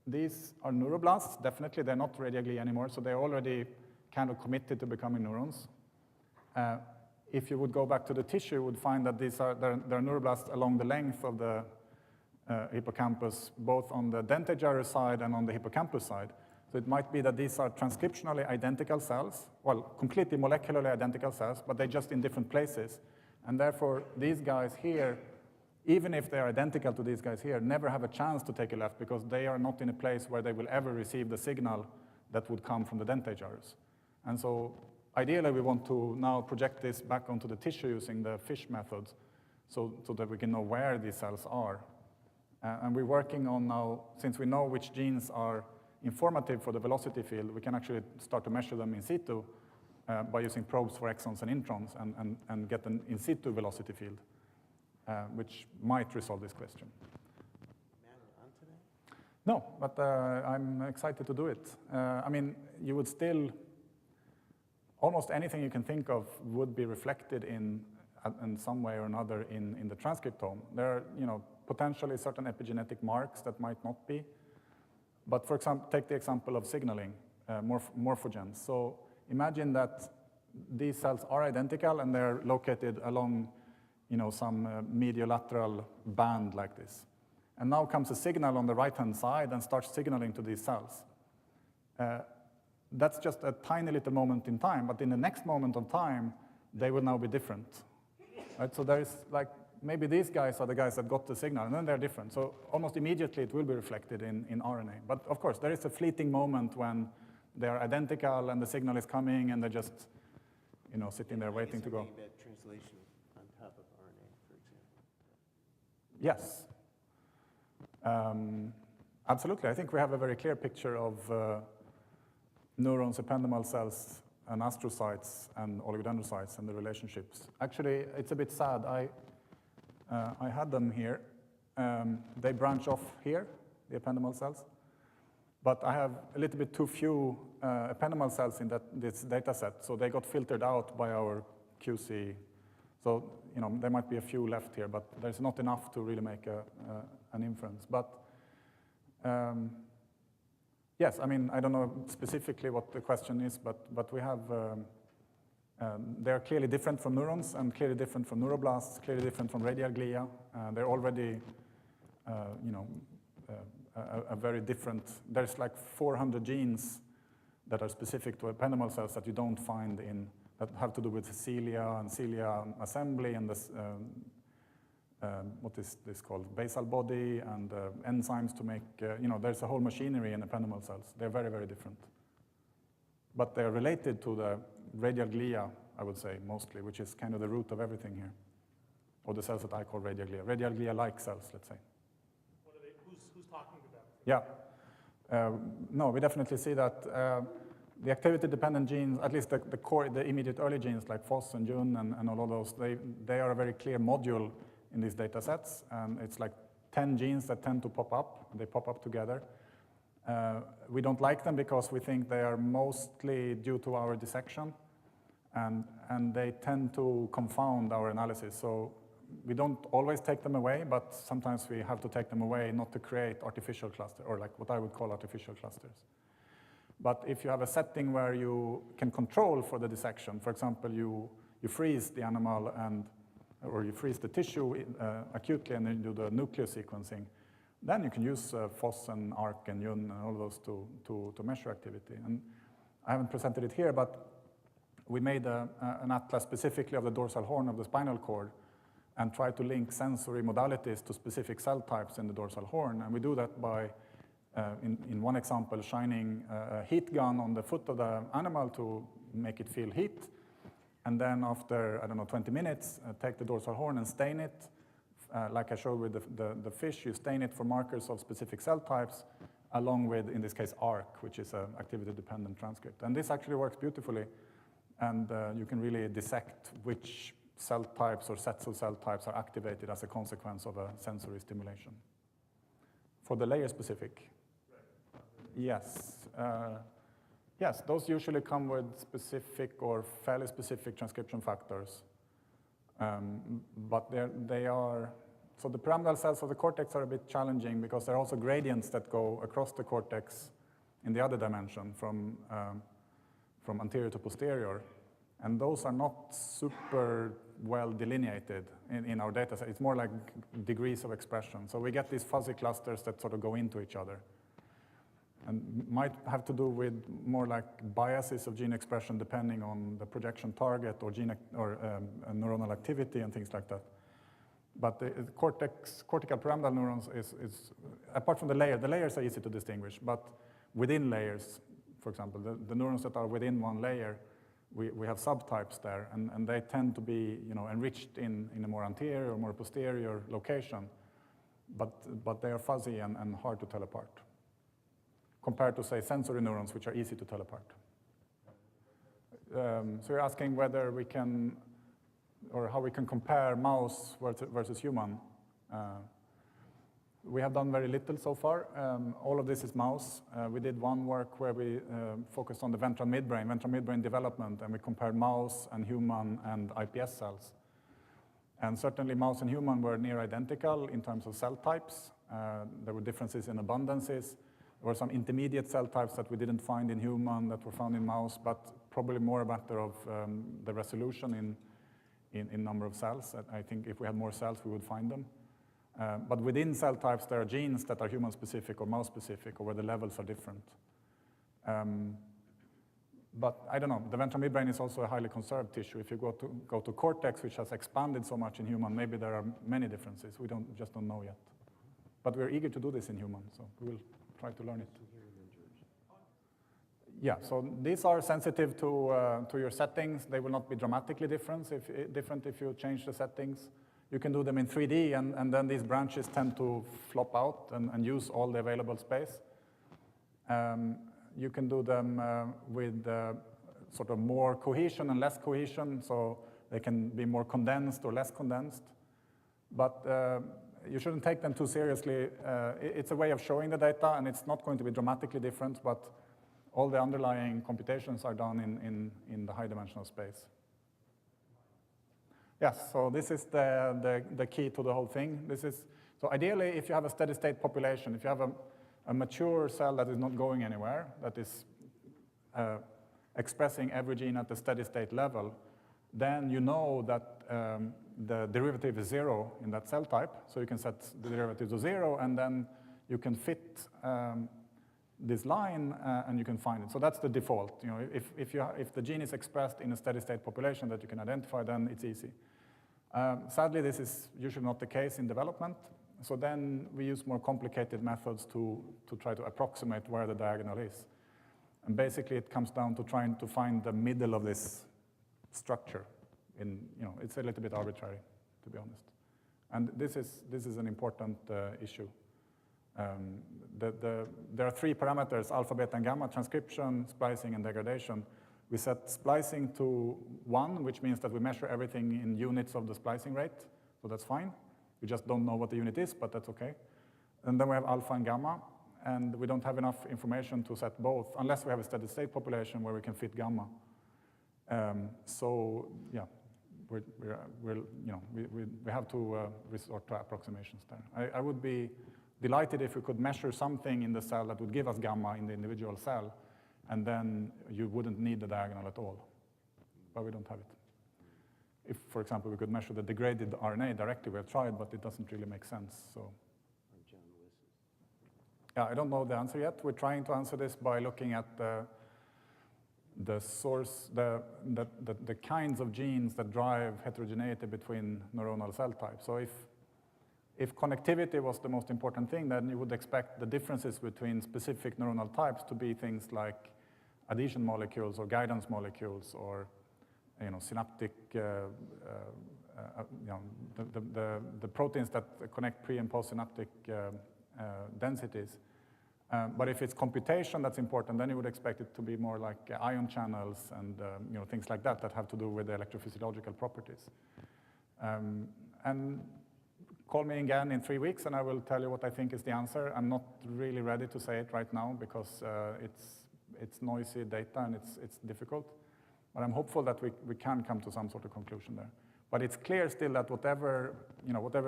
neuroblasts. Definitely, they're not radioglia anymore, so they're already kind of committed to becoming neurons. If you would go back to the tissue, you would find that there are neuroblasts along the length of the hippocampus, both on the dentate gyrus side and on the hippocampus side. So it might be that these are transcriptionally identical cells, well, completely molecularly identical cells, but they're just in different places. And therefore, these guys here, even if they're identical to these guys here, never have a chance to take a left because they are not in a place where they will ever receive the signal that would come from the dentate gyrus. And so ideally, we want to now project this back onto the tissue using the FISH methods so that we can know where these cells are. And we're working on now, since we know which genes are informative for the velocity field, we can actually start to measure them in situ by using probes for exons and introns and get an in situ velocity field, which might resolve this question. No, but I'm excited to do it. I mean, you would still, almost anything you can think of would be reflected in some way or another in the transcriptome. There are, potentially certain epigenetic marks that might not be. But for example, take the example of signaling, morphogens. So imagine that these cells are identical and they're located along, some mediolateral band like this. And now comes a signal on the right-hand side and starts signaling to these cells. That's just a tiny little moment in time, but in the next moment of time, they will now be different. Right? So there is maybe these guys are the guys that got the signal, and then they're different. So almost immediately it will be reflected in RNA. But of course, there is a fleeting moment when they are identical and the signal is coming and they're just, sitting there waiting to go. About translation on top of RNA, for example. Yes. Absolutely. I think we have a very clear picture of neurons, ependymal cells, and astrocytes and oligodendrocytes and the relationships. Actually, it's a bit sad. I had them here. They branch off here, the ependymal cells. But I have a little bit too few ependymal cells in this data set, so they got filtered out by our QC. So, there might be a few left here, but there's not enough to really make an inference. But yes, I mean, I don't know specifically what the question is, but we have, they're clearly different from neurons and clearly different from neuroblasts, clearly different from radial glia. They're already, a very different, there's like 400 genes that are specific to ependymal cells that you don't find that have to do with cilia and cilia assembly and this, what is this called, basal body and enzymes to make, there's a whole machinery in ependymal cells. They're very, very different. But they're related to the radial glia, I would say, mostly, which is kind of the root of everything here, or the cells that I call radial glia. Radial glia-like cells, let's say. What are they, who's talking about? Yeah. No, we definitely see that the activity-dependent genes, at least the core, the immediate early genes like FOS and JUN and all of those, they are a very clear module in these data sets. It's like 10 genes that tend to pop up. They pop up together. We don't like them because we think they are mostly due to our dissection, and they tend to confound our analysis. So we don't always take them away, but sometimes we have to take them away not to create artificial clusters, or like what I would call artificial clusters. But if you have a setting where you can control for the dissection, for example, you freeze the animal or you freeze the tissue acutely and then do the nuclear sequencing, then you can use FOS and ARC and JUN and all those to measure activity. And I haven't presented it here, but we made an atlas specifically of the dorsal horn of the spinal cord and try to link sensory modalities to specific cell types in the dorsal horn. And we do that by, in one example, shining a heat gun on the foot of the animal to make it feel heat. And then after, 20 minutes, take the dorsal horn and stain it. Like I showed with the fish, you stain it for markers of specific cell types. along with, in this case, ARC, which is an activity-dependent transcript. And this actually works beautifully, and you can really dissect which cell types or sets of cell types are activated as a consequence of a sensory stimulation. For the layer-specific, yes. Yes, those usually come with specific or fairly specific transcription factors. But they are, so the pyramidal cells of the cortex are a bit challenging because there are also gradients that go across the cortex in the other dimension from anterior to posterior. And those are not super well delineated in our data set. It's more like degrees of expression. So we get these fuzzy clusters that sort of go into each other. And might have to do with more like biases of gene expression depending on the projection target or neuronal activity and things like that. But the cortical pyramidal neurons is, apart from the layers are easy to distinguish, but within layers, for example, the neurons that are within one layer, we have subtypes there, and they tend to be enriched in a more anterior or more posterior location, but they are fuzzy and hard to tell apart, compared to, say, sensory neurons, which are easy to tell apart. So you're asking whether we can, or how we can compare mouse versus human. We have done very little so far. All of this is mouse. We did one work where we focused on the ventral midbrain development, and we compared mouse and human and iPS cells. And certainly mouse and human were near identical in terms of cell types. There were differences in abundances. There were some intermediate cell types that we didn't find in human that were found in mouse, but probably more a matter of the resolution in number of cells. I think if we had more cells, we would find them. But within cell types, there are genes that are human-specific or mouse-specific, or where the levels are different. But I don't know. The ventral midbrain is also a highly conserved tissue. If you go to cortex, which has expanded so much in human, maybe there are many differences. We just don't know yet. But we're eager to do this in human, so we will try to learn it. Yeah, so these are sensitive to your settings. They will not be dramatically different if you change the settings. You can do them in 3D, and then these branches tend to flop out and use all the available space. You can do them with sort of more cohesion and less cohesion, so they can be more condensed or less condensed. But you shouldn't take them too seriously. It's a way of showing the data, and it's not going to be dramatically different, but all the underlying computations are done in the high-dimensional space. Yes, so this is the key to the whole thing. So ideally, if you have a steady-state population, if you have a mature cell that is not going anywhere, that is expressing every gene at the steady-state level, then you know that the derivative is 0 in that cell type. So you can set the derivative to 0, and then you can fit this line, and you can find it. So that's the default. If the gene is expressed in a steady-state population that you can identify, then it's easy. Sadly, this is usually not the case in development. So then we use more complicated methods to try to approximate where the diagonal is. And basically, it comes down to trying to find the middle of this structure. It's a little bit arbitrary, to be honest. And this is an important issue. There are 3 parameters, alpha, beta, and gamma: transcription, splicing, and degradation. We set splicing to 1, which means that we measure everything in units of the splicing rate, so that's fine. We just don't know what the unit is, but that's okay. And then we have alpha and gamma, and we don't have enough information to set both, unless we have a steady-state population where we can fit gamma. So yeah, we have to resort to approximations there. I would be delighted if we could measure something in the cell that would give us gamma in the individual cell, and then you wouldn't need the diagonal at all. But we don't have it. If, for example, we could measure the degraded RNA directly, we have tried, but it doesn't really make sense. So, yeah, I don't know the answer yet. We're trying to answer this by looking at the source, the kinds of genes that drive heterogeneity between neuronal cell types. So if connectivity was the most important thing, then you would expect the differences between specific neuronal types to be things like adhesion molecules or guidance molecules, or synaptic, the proteins that connect pre- and post-synaptic densities. But if it's computation that's important, then you would expect it to be more like ion channels and things like that that have to do with the electrophysiological properties. And call me again in 3 weeks and I will tell you what I think is the answer. I'm not really ready to say it right now because it's noisy data and it's difficult. But I'm hopeful that we can come to some sort of conclusion there. But it's clear still that whatever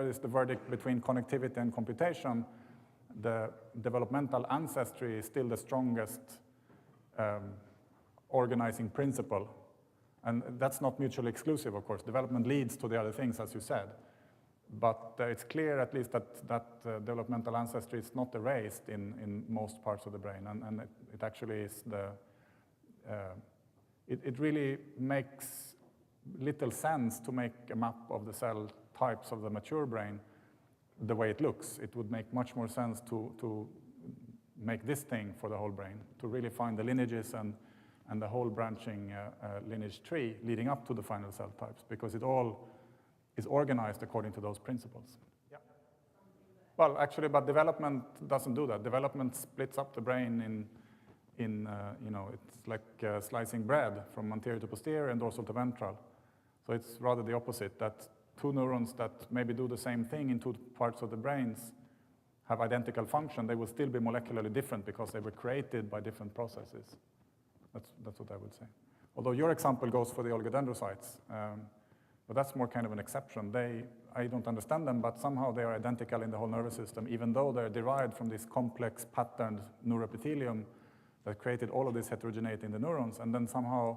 is the verdict between connectivity and computation, the developmental ancestry is still the strongest organizing principle. And that's not mutually exclusive, of course. Development leads to the other things, as you said. But it's clear, at least, that developmental ancestry is not erased in most parts of the brain. And it actually is it really makes little sense to make a map of the cell types of the mature brain the way it looks. It would make much more sense to make this thing for the whole brain, to really find the lineages and the whole branching lineage tree leading up to the final cell types, because it all is organized according to those principles. Yeah. Well, actually, but development doesn't do that. Development splits up the brain it's like slicing bread from anterior to posterior and dorsal to ventral. So it's rather the opposite, that two neurons that maybe do the same thing in two parts of the brains have identical function. They will still be molecularly different because they were created by different processes. That's what I would say. Although your example goes for the oligodendrocytes, but that's more kind of an exception. I don't understand them, but somehow they are identical in the whole nervous system, even though they're derived from this complex patterned neuroepithelium that created all of this heterogeneity in the neurons, and then somehow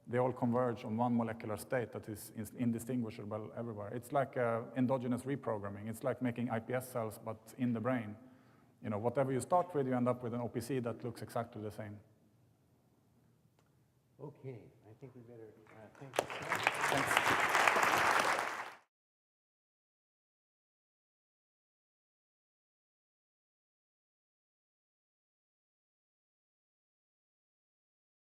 they all converge on one molecular state that is indistinguishable everywhere. It's like endogenous reprogramming. It's like making iPS cells, but in the brain. Whatever you start with, you end up with an OPC that looks exactly the same. Okay, I think we better